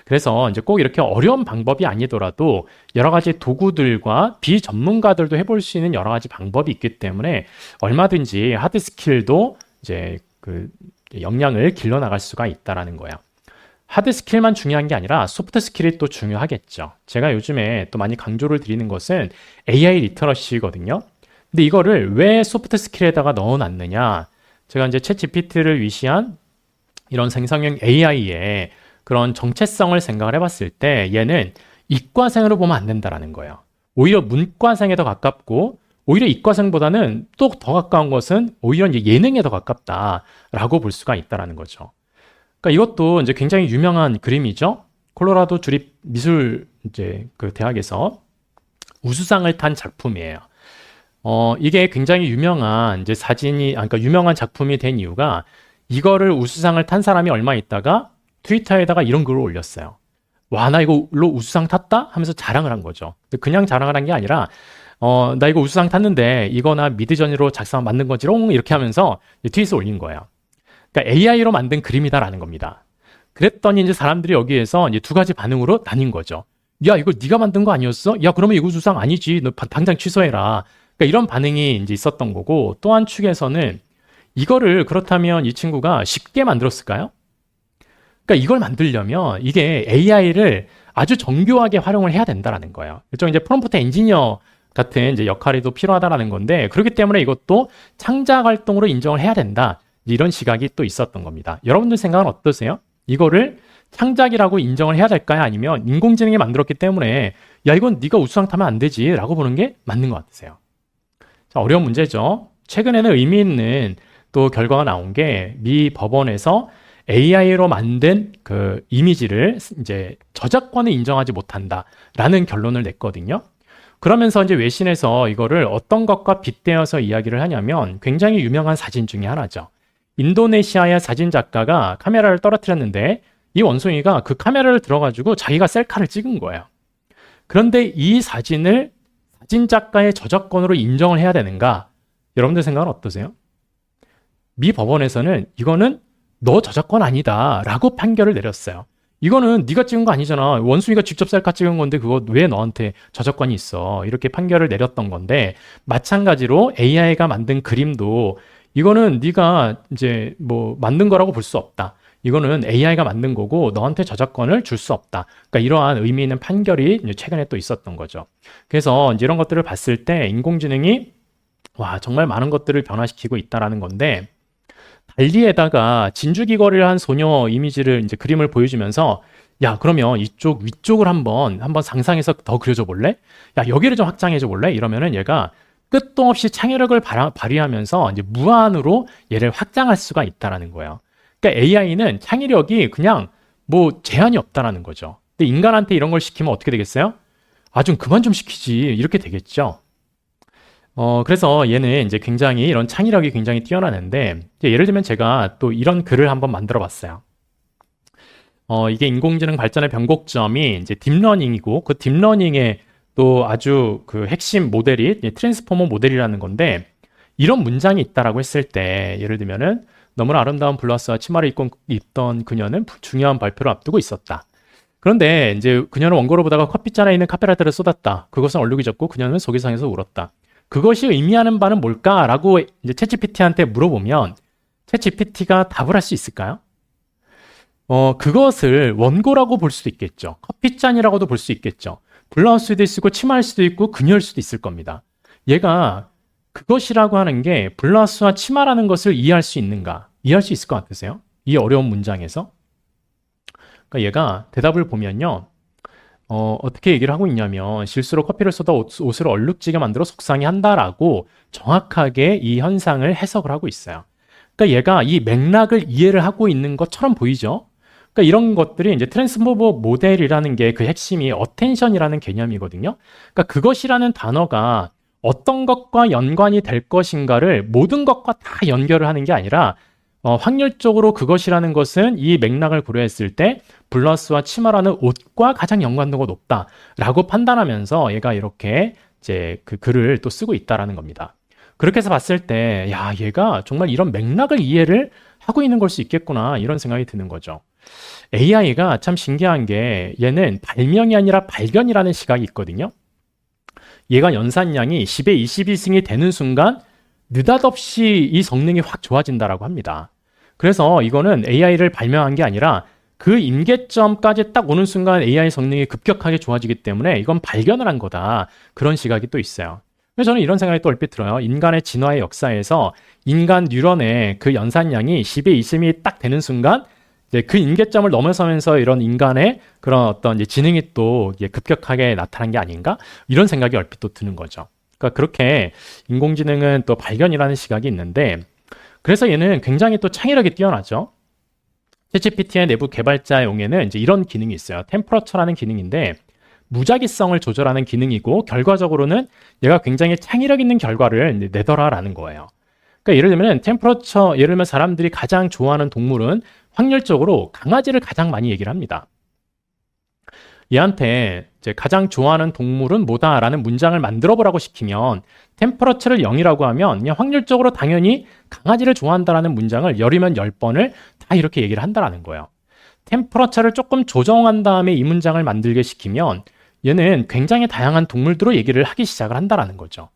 그래서 이제 꼭 이렇게 어려운 방법이 아니더라도 여러 가지 도구들과 비전문가들도 해볼 수 있는 여러 가지 방법이 있기 때문에 얼마든지 하드 스킬도 이제 그 역량을 길러 나갈 수가 있다라는 거예요. 하드 스킬만 중요한 게 아니라 소프트 스킬이 또 중요하겠죠. 제가 요즘에 또 많이 강조를 드리는 것은 AI 리터러시거든요. 근데 이거를 왜 소프트 스킬에다가 넣어 놨느냐? 제가 이제 챗 GPT를 위시한 이런 생성형 AI의 그런 정체성을 생각을 해봤을 때 얘는 이과생으로 보면 안 된다라는 거예요. 오히려 문과생에 더 가깝고 오히려 이과생보다는 또 더 가까운 것은 오히려 이제 예능에 더 가깝다라고 볼 수가 있다라는 거죠. 그러니까 이것도 이제 굉장히 유명한 그림이죠. 콜로라도 주립 미술 이제 그 대학에서 우수상을 탄 작품이에요. 이게 굉장히 유명한 이제 그러니까 유명한 작품이 된 이유가 이거를 우수상을 탄 사람이 얼마 있다가 트위터에다가 이런 글을 올렸어요. 와, 나 이거로 우수상 탔다? 하면서 자랑을 한 거죠. 그냥 자랑을 한 게 아니라, 나 이거 우수상 탔는데 이거 나 미드저니로 작성 만든 거지롱 이렇게 하면서 트윗을 올린 거예요. 그러니까 AI로 만든 그림이다라는 겁니다. 그랬더니 이제 사람들이 여기에서 이제 두 가지 반응으로 나뉜 거죠. 야, 이거 네가 만든 거 아니었어? 야, 그러면 이거 우수상 아니지. 너 당장 취소해라. 그러니까 이런 반응이 이제 있었던 거고 또 한 축에서는 이거를 그렇다면 이 친구가 쉽게 만들었을까요? 그러니까 이걸 만들려면 이게 AI를 아주 정교하게 활용을 해야 된다라는 거예요. 일종 이제 프롬프트 엔지니어 같은 이제 역할이 또 필요하다라는 건데 그렇기 때문에 이것도 창작 활동으로 인정을 해야 된다. 이런 시각이 또 있었던 겁니다. 여러분들 생각은 어떠세요? 이거를 창작이라고 인정을 해야 될까요? 아니면 인공지능이 만들었기 때문에 야, 이건 네가 우수상 타면 안 되지 라고 보는 게 맞는 것 같으세요? 자, 어려운 문제죠. 최근에는 의미 있는 또 결과가 나온 게 미 법원에서 AI로 만든 그 이미지를 이제 저작권을 인정하지 못한다라는 결론을 냈거든요. 그러면서 이제 외신에서 이거를 어떤 것과 빗대어서 이야기를 하냐면 굉장히 유명한 사진 중에 하나죠. 인도네시아의 사진 작가가 카메라를 떨어뜨렸는데 이 원숭이가 그 카메라를 들어가지고 자기가 셀카를 찍은 거예요. 그런데 이 사진을 사진 작가의 저작권으로 인정을 해야 되는가? 여러분들 생각은 어떠세요? 미 법원에서는 이거는 너 저작권 아니다 라고 판결을 내렸어요. 이거는 네가 찍은 거 아니잖아. 원숭이가 직접 셀카 찍은 건데 그거 왜 너한테 저작권이 있어? 이렇게 판결을 내렸던 건데 마찬가지로 AI가 만든 그림도 이거는 네가 이제 뭐 만든 거라고 볼 수 없다. 이거는 AI가 만든 거고 너한테 저작권을 줄 수 없다. 그러니까 이러한 의미 있는 판결이 이제 최근에 또 있었던 거죠. 그래서 이제 이런 것들을 봤을 때 인공지능이 와, 정말 많은 것들을 변화시키고 있다라는 건데 달리에다가 진주귀걸이를 한 소녀 이미지를 이제 그림을 보여주면서 야, 그러면 이쪽 위쪽을 한번 상상해서 더 그려줘 볼래? 야, 여기를 좀 확장해 줘 볼래? 이러면은 얘가 끝도 없이 창의력을 발휘하면서 이제 무한으로 얘를 확장할 수가 있다라는 거예요. 그러니까 AI는 창의력이 그냥 뭐 제한이 없다라는 거죠. 근데 인간한테 이런 걸 시키면 어떻게 되겠어요? 아, 좀 그만 좀 시키지. 이렇게 되겠죠. 그래서 얘는 이제 굉장히 이런 창의력이 굉장히 뛰어나는데, 예를 들면 제가 또 이런 글을 한번 만들어 봤어요. 이게 인공지능 발전의 변곡점이 이제 딥러닝이고, 그 딥러닝의 또 아주 그 핵심 모델이 트랜스포머 모델이라는 건데, 이런 문장이 있다라고 했을 때, 예를 들면은, 너무나 아름다운 블라우스와 치마를 입던 그녀는 중요한 발표를 앞두고 있었다. 그런데 이제 그녀는 원고를 보다가 커피잔에 있는 카페라떼를 쏟았다. 그것은 얼룩이 졌고 그녀는 속이 상해서 울었다. 그것이 의미하는 바는 뭘까라고 이제 챗GPT한테 물어보면 챗GPT가 답을 할 수 있을까요? 그것을 원고라고 볼 수도 있겠죠. 커피잔이라고도 볼 수 있겠죠. 블라우스도 있고 치마일 수도 있고 그녀일 수도 있을 겁니다. 얘가 그것이라고 하는 게 블라우스와 치마라는 것을 이해할 수 있는가? 이해할 수 있을 것 같으세요? 이 어려운 문장에서? 그러니까 얘가 대답을 보면요. 어떻게 얘기를 하고 있냐면 실수로 커피를 쏟아 옷을 얼룩지게 만들어 속상해 한다라고 정확하게 이 현상을 해석을 하고 있어요. 그러니까 얘가 이 맥락을 이해를 하고 있는 것처럼 보이죠. 그러니까 이런 것들이 이제 트랜스포머 모델이라는 게 그 핵심이 어텐션이라는 개념이거든요. 그러니까 그것이라는 단어가 어떤 것과 연관이 될 것인가를 모든 것과 다 연결을 하는 게 아니라 확률적으로 그것이라는 것은 이 맥락을 고려했을 때 블라우스와 치마라는 옷과 가장 연관도가 높다라고 판단하면서 얘가 이렇게 이제 그 글을 또 쓰고 있다라는 겁니다. 그렇게 해서 봤을 때, 야, 얘가 정말 이런 맥락을 이해를 하고 있는 걸 수 있겠구나, 이런 생각이 드는 거죠. AI가 참 신기한 게 얘는 발명이 아니라 발견이라는 시각이 있거든요. 얘가 연산량이 10의 21승이 되는 순간 느닷없이 이 성능이 확 좋아진다라고 합니다. 그래서 이거는 AI를 발명한 게 아니라 그 임계점까지 딱 오는 순간 AI 성능이 급격하게 좋아지기 때문에 이건 발견을 한 거다. 그런 시각이 또 있어요. 그래서 저는 이런 생각이 또 얼핏 들어요. 인간의 진화의 역사에서 인간 뉴런의 그 연산량이 10의 20이 딱 되는 순간 이제 그 임계점을 넘어서면서 이런 인간의 그런 어떤 이제 지능이 또 이제 급격하게 나타난 게 아닌가? 이런 생각이 얼핏 또 드는 거죠. 그러니까 그렇게 인공지능은 또 발견이라는 시각이 있는데 그래서 얘는 굉장히 또 창의력이 뛰어나죠. 챗GPT의 내부 개발자용에는 이제 이런 기능이 있어요. 템퍼러처라는 기능인데 무작위성을 조절하는 기능이고 결과적으로는 얘가 굉장히 창의력 있는 결과를 내더라라는 거예요. 그러니까 예를 들면 템퍼러처, 예를 들면 사람들이 가장 좋아하는 동물은 확률적으로 강아지를 가장 많이 얘기를 합니다. 얘한테 이제 가장 좋아하는 동물은 뭐다라는 문장을 만들어 보라고 시키면 템퍼러처를 0이라고 하면 그냥 확률적으로 당연히 강아지를 좋아한다라는 문장을 10이면 10번을 다 이렇게 얘기를 한다라는 거예요. 템퍼러처를 조금 조정한 다음에 이 문장을 만들게 시키면 얘는 굉장히 다양한 동물들로 얘기를 하기 시작을 한다라는 거죠.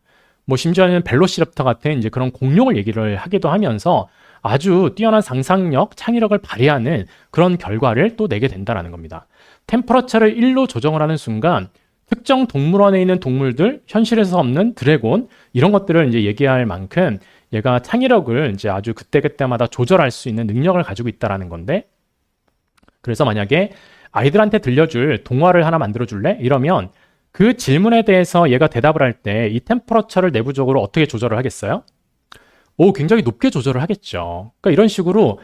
뭐 심지어는 벨로시럽터 같은 이제 그런 공룡을 얘기를 하기도 하면서 아주 뛰어난 상상력, 창의력을 발휘하는 그런 결과를 또 내게 된다라는 겁니다. 템퍼러처를 1로 조정을 하는 순간 특정 동물원에 있는 동물들, 현실에서 없는 드래곤 이런 것들을 이제 얘기할 만큼 얘가 창의력을 이제 아주 그때그때마다 조절할 수 있는 능력을 가지고 있다라는 건데 그래서 만약에 아이들한테 들려줄 동화를 하나 만들어 줄래? 이러면 그 질문에 대해서 얘가 대답을 할 때 이 템퍼러처를 내부적으로 어떻게 조절을 하겠어요? 굉장히 높게 조절을 하겠죠. 그러니까 이런 식으로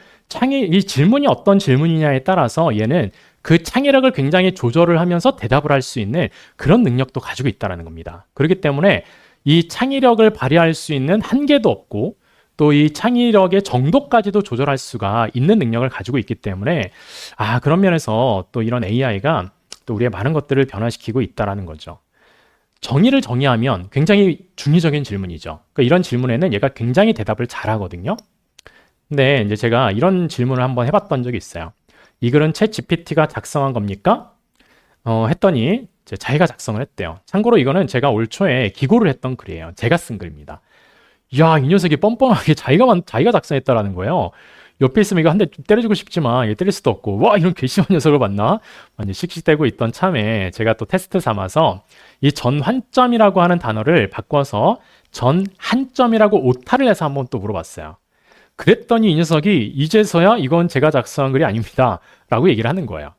이 질문이 어떤 질문이냐에 따라서 얘는 그 창의력을 굉장히 조절을 하면서 대답을 할 수 있는 그런 능력도 가지고 있다는 겁니다. 그렇기 때문에 이 창의력을 발휘할 수 있는 한계도 없고 또 이 창의력의 정도까지도 조절할 수가 있는 능력을 가지고 있기 때문에 그런 면에서 또 이런 AI가 또 우리의 많은 것들을 변화시키고 있다는 거죠. 정의를 정의하면 굉장히 중의적인 질문이죠. 그러니까 이런 질문에는 얘가 굉장히 대답을 잘하거든요. 근데 이제 제가 이런 질문을 한번 해봤던 적이 있어요. 이 글은 챗 GPT가 작성한 겁니까? 했더니 이제 자기가 작성을 했대요. 참고로 이거는 제가 올 초에 기고를 했던 글이에요. 제가 쓴 글입니다. 야, 이 녀석이 뻔뻔하게 자기가 작성했다라는 거예요. 옆에 있으면 이거 한 대 때려주고 싶지만 얘 때릴 수도 없고 와 이런 괘씸한 녀석을 봤나? 완전 씩씩대고 있던 참에 제가 또 테스트 삼아서 이 전환점이라고 하는 단어를 바꿔서 전한점이라고 오타를 해서 한번 또 물어봤어요. 그랬더니 이 녀석이 이제서야 이건 제가 작성한 글이 아닙니다 라고 얘기를 하는 거예요.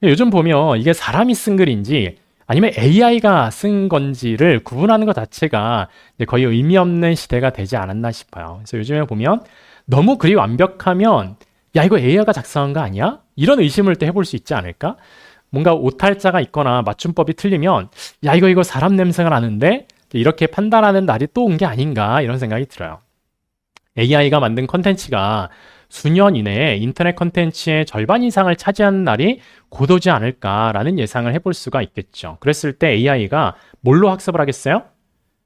요즘 보면 이게 사람이 쓴 글인지 아니면 AI가 쓴 건지를 구분하는 것 자체가 거의 의미 없는 시대가 되지 않았나 싶어요. 그래서 요즘에 보면 너무 글이 완벽하면 야 이거 AI가 작성한 거 아니야? 이런 의심을 또 해볼 수 있지 않을까? 뭔가 오탈자가 있거나 맞춤법이 틀리면 야 이거 사람 냄새가 나는데 이렇게 판단하는 날이 또 온 게 아닌가 이런 생각이 들어요. AI가 만든 컨텐츠가 수년 이내에 인터넷 컨텐츠의 절반 이상을 차지하는 날이 곧 오지 않을까라는 예상을 해볼 수가 있겠죠. 그랬을 때 AI가 뭘로 학습을 하겠어요?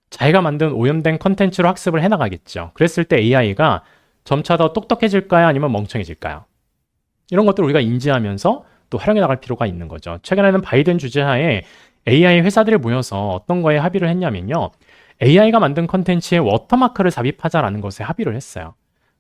자기가 만든 오염된 컨텐츠로 학습을 해나가겠죠. 그랬을 때 AI가 점차 더 똑똑해질까요? 아니면 멍청해질까요? 이런 것들을 우리가 인지하면서 또 활용해 나갈 필요가 있는 거죠. 최근에는 바이든 주재하에 AI 회사들이 모여서 어떤 거에 합의를 했냐면요. AI가 만든 컨텐츠에 워터마크를 삽입하자라는 것에 합의를 했어요.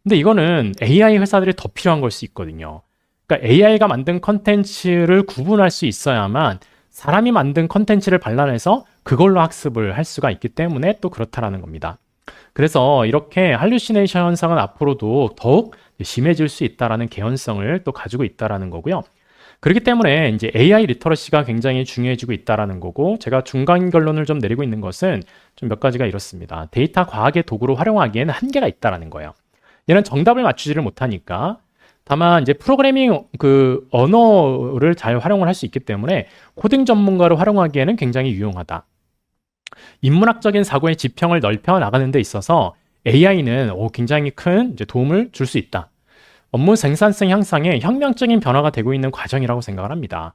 근데 이거는 AI 회사들이 더 필요한 걸 수 있거든요. 그러니까 AI가 만든 컨텐츠를 구분할 수 있어야만 사람이 만든 컨텐츠를 발라내서 그걸로 학습을 할 수가 있기 때문에 또 그렇다라는 겁니다. 그래서 이렇게 할루시네이션 현상은 앞으로도 더욱 심해질 수 있다라는 개연성을 또 가지고 있다라는 거고요. 그렇기 때문에 이제 AI 리터러시가 굉장히 중요해지고 있다라는 거고 제가 중간 결론을 좀 내리고 있는 것은 좀 몇 가지가 이렇습니다. 데이터 과학의 도구로 활용하기에는 한계가 있다라는 거예요. 얘는 정답을 맞추지를 못하니까 다만 이제 프로그래밍 그 언어를 잘 활용을 할 수 있기 때문에 코딩 전문가를 활용하기에는 굉장히 유용하다. 인문학적인 사고의 지평을 넓혀 나가는 데 있어서 AI는 굉장히 큰 이제 도움을 줄 수 있다. 업무 생산성 향상에 혁명적인 변화가 되고 있는 과정이라고 생각을 합니다.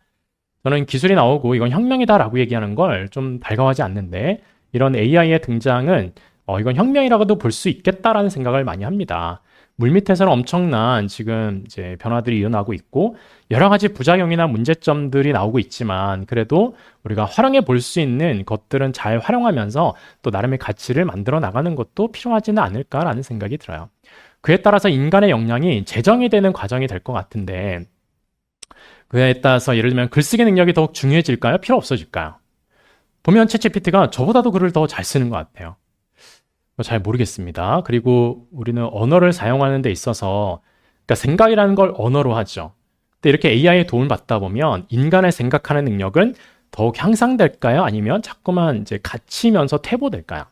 저는 기술이 나오고 이건 혁명이다라고 얘기하는 걸 좀 달가워하지 않는데 이런 AI의 등장은 이건 혁명이라고도 볼 수 있겠다라는 생각을 많이 합니다. 물밑에서는 엄청난 지금 이제 변화들이 일어나고 있고 여러 가지 부작용이나 문제점들이 나오고 있지만 그래도 우리가 활용해 볼 수 있는 것들은 잘 활용하면서 또 나름의 가치를 만들어 나가는 것도 필요하지는 않을까라는 생각이 들어요. 그에 따라서 인간의 역량이 재정이 되는 과정이 될 것 같은데 그에 따라서 예를 들면 글쓰기 능력이 더욱 중요해질까요? 필요 없어질까요? 보면 챗GPT가 저보다도 글을 더 잘 쓰는 것 같아요. 잘 모르겠습니다. 그리고 우리는 언어를 사용하는 데 있어서 그러니까 생각이라는 걸 언어로 하죠. 근데 이렇게 AI의 도움을 받다 보면 인간의 생각하는 능력은 더욱 향상될까요? 아니면 자꾸만 이제 갇히면서 퇴보될까요?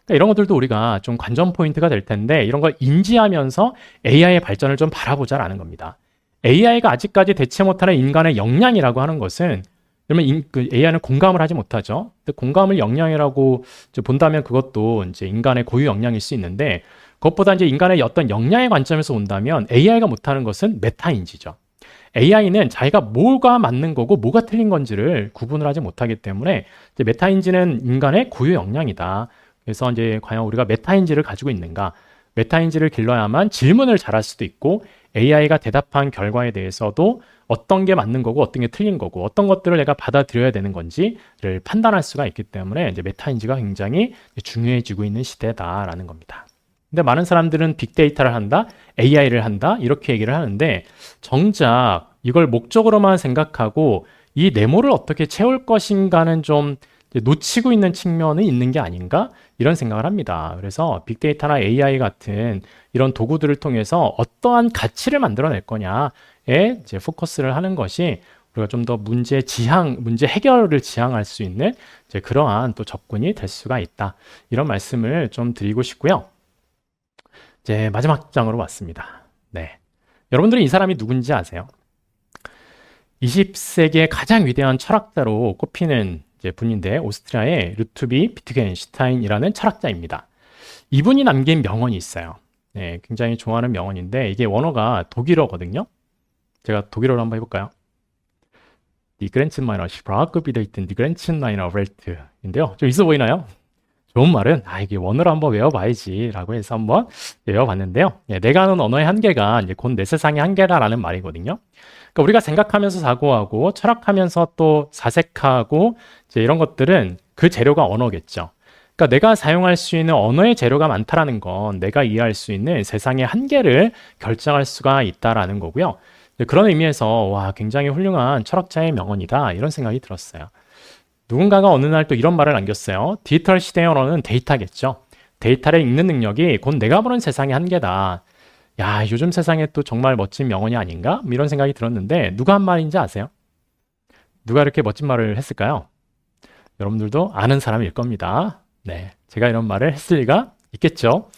그러니까 이런 것들도 우리가 좀 관전 포인트가 될 텐데 이런 걸 인지하면서 AI의 발전을 좀 바라보자라는 겁니다. AI가 아직까지 대체 못하는 인간의 역량이라고 하는 것은 그러면 그 AI는 공감을 하지 못하죠. 근데 공감을 역량이라고 이제 본다면 그것도 이제 인간의 고유 역량일 수 있는데 그것보다 이제 인간의 어떤 역량의 관점에서 본다면 AI가 못하는 것은 메타인지죠. AI는 자기가 뭐가 맞는 거고 뭐가 틀린 건지를 구분을 하지 못하기 때문에 이제 메타인지는 인간의 고유 역량이다. 그래서 이제 과연 우리가 메타인지를 가지고 있는가? 메타인지를 길러야만 질문을 잘할 수도 있고 AI가 대답한 결과에 대해서도 어떤 게 맞는 거고 어떤 게 틀린 거고 어떤 것들을 내가 받아들여야 되는 건지를 판단할 수가 있기 때문에 이제 메타인지가 굉장히 중요해지고 있는 시대다라는 겁니다. 근데 많은 사람들은 빅데이터를 한다, AI를 한다 이렇게 얘기를 하는데 정작 이걸 목적으로만 생각하고 이 네모를 어떻게 채울 것인가는 좀 놓치고 있는 측면이 있는 게 아닌가 이런 생각을 합니다. 그래서 빅데이터나 AI 같은 이런 도구들을 통해서 어떠한 가치를 만들어낼 거냐에 이제 포커스를 하는 것이 우리가 좀 더 문제 해결을 지향할 수 있는 이제 그러한 또 접근이 될 수가 있다. 이런 말씀을 좀 드리고 싶고요. 이제 마지막 장으로 왔습니다. 네. 여러분들은 이 사람이 누군지 아세요? 20세기의 가장 위대한 철학자로 꼽히는 분인데 오스트리아의 루트비 비트겐슈타인이라는 철학자입니다. 이분이 남긴 명언이 있어요. 네, 굉장히 좋아하는 명언인데 이게 원어가 독일어거든요. 제가 독일어로 한번 해볼까요? Die Grenzen meiner Sprache bedeuten die Grenzen meiner Welt인데요. 좀 있어 보이나요? 좋은 말은 이게 원어로 한번 외워봐야지라고 해서 한번 외워봤는데요. 내가 아는 언어의 한계가 이제 곧 내 세상의 한계다라는 말이거든요. 그러니까 우리가 생각하면서 사고하고 철학하면서 또 사색하고 이제 이런 것들은 그 재료가 언어겠죠. 그러니까 내가 사용할 수 있는 언어의 재료가 많다라는 건 내가 이해할 수 있는 세상의 한계를 결정할 수가 있다라는 거고요. 그런 의미에서 와 굉장히 훌륭한 철학자의 명언이다 이런 생각이 들었어요. 누군가가 어느 날 또 이런 말을 남겼어요. 디지털 시대의 언어는 데이터겠죠. 데이터를 읽는 능력이 곧 내가 보는 세상의 한계다. 야, 요즘 세상에 또 정말 멋진 명언이 아닌가? 이런 생각이 들었는데 누가 한 말인지 아세요? 누가 이렇게 멋진 말을 했을까요? 여러분들도 아는 사람일 겁니다. 네, 제가 이런 말을 했을 리가 있겠죠.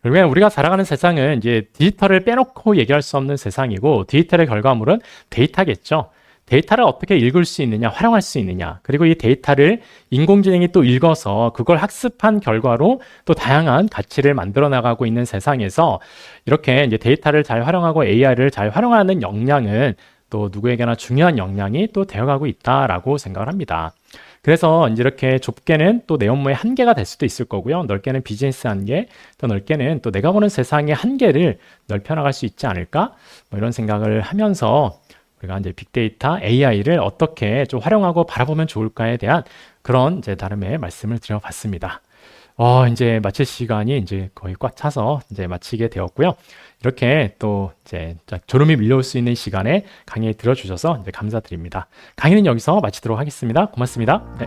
결국엔 우리가 살아가는 세상은 이제 디지털을 빼놓고 얘기할 수 없는 세상이고 디지털의 결과물은 데이터겠죠. 데이터를 어떻게 읽을 수 있느냐, 활용할 수 있느냐, 그리고 이 데이터를 인공지능이 또 읽어서 그걸 학습한 결과로 또 다양한 가치를 만들어 나가고 있는 세상에서 이렇게 이제 데이터를 잘 활용하고 AI를 잘 활용하는 역량은 또 누구에게나 중요한 역량이 또 되어가고 있다라고 생각을 합니다. 그래서 이제 이렇게 좁게는 또 내 업무의 한계가 될 수도 있을 거고요. 넓게는 비즈니스 한계, 또 넓게는 또 내가 보는 세상의 한계를 넓혀나갈 수 있지 않을까? 뭐 이런 생각을 하면서 우리가 이제 빅데이터, AI를 어떻게 좀 활용하고 바라보면 좋을까에 대한 그런 이제 나름의 말씀을 드려봤습니다. 이제 마칠 시간이 이제 거의 꽉 차서 이제 마치게 되었고요. 이렇게 또 이제 졸음이 밀려올 수 있는 시간에 강의 들어주셔서 이제 감사드립니다. 강의는 여기서 마치도록 하겠습니다. 고맙습니다. 네.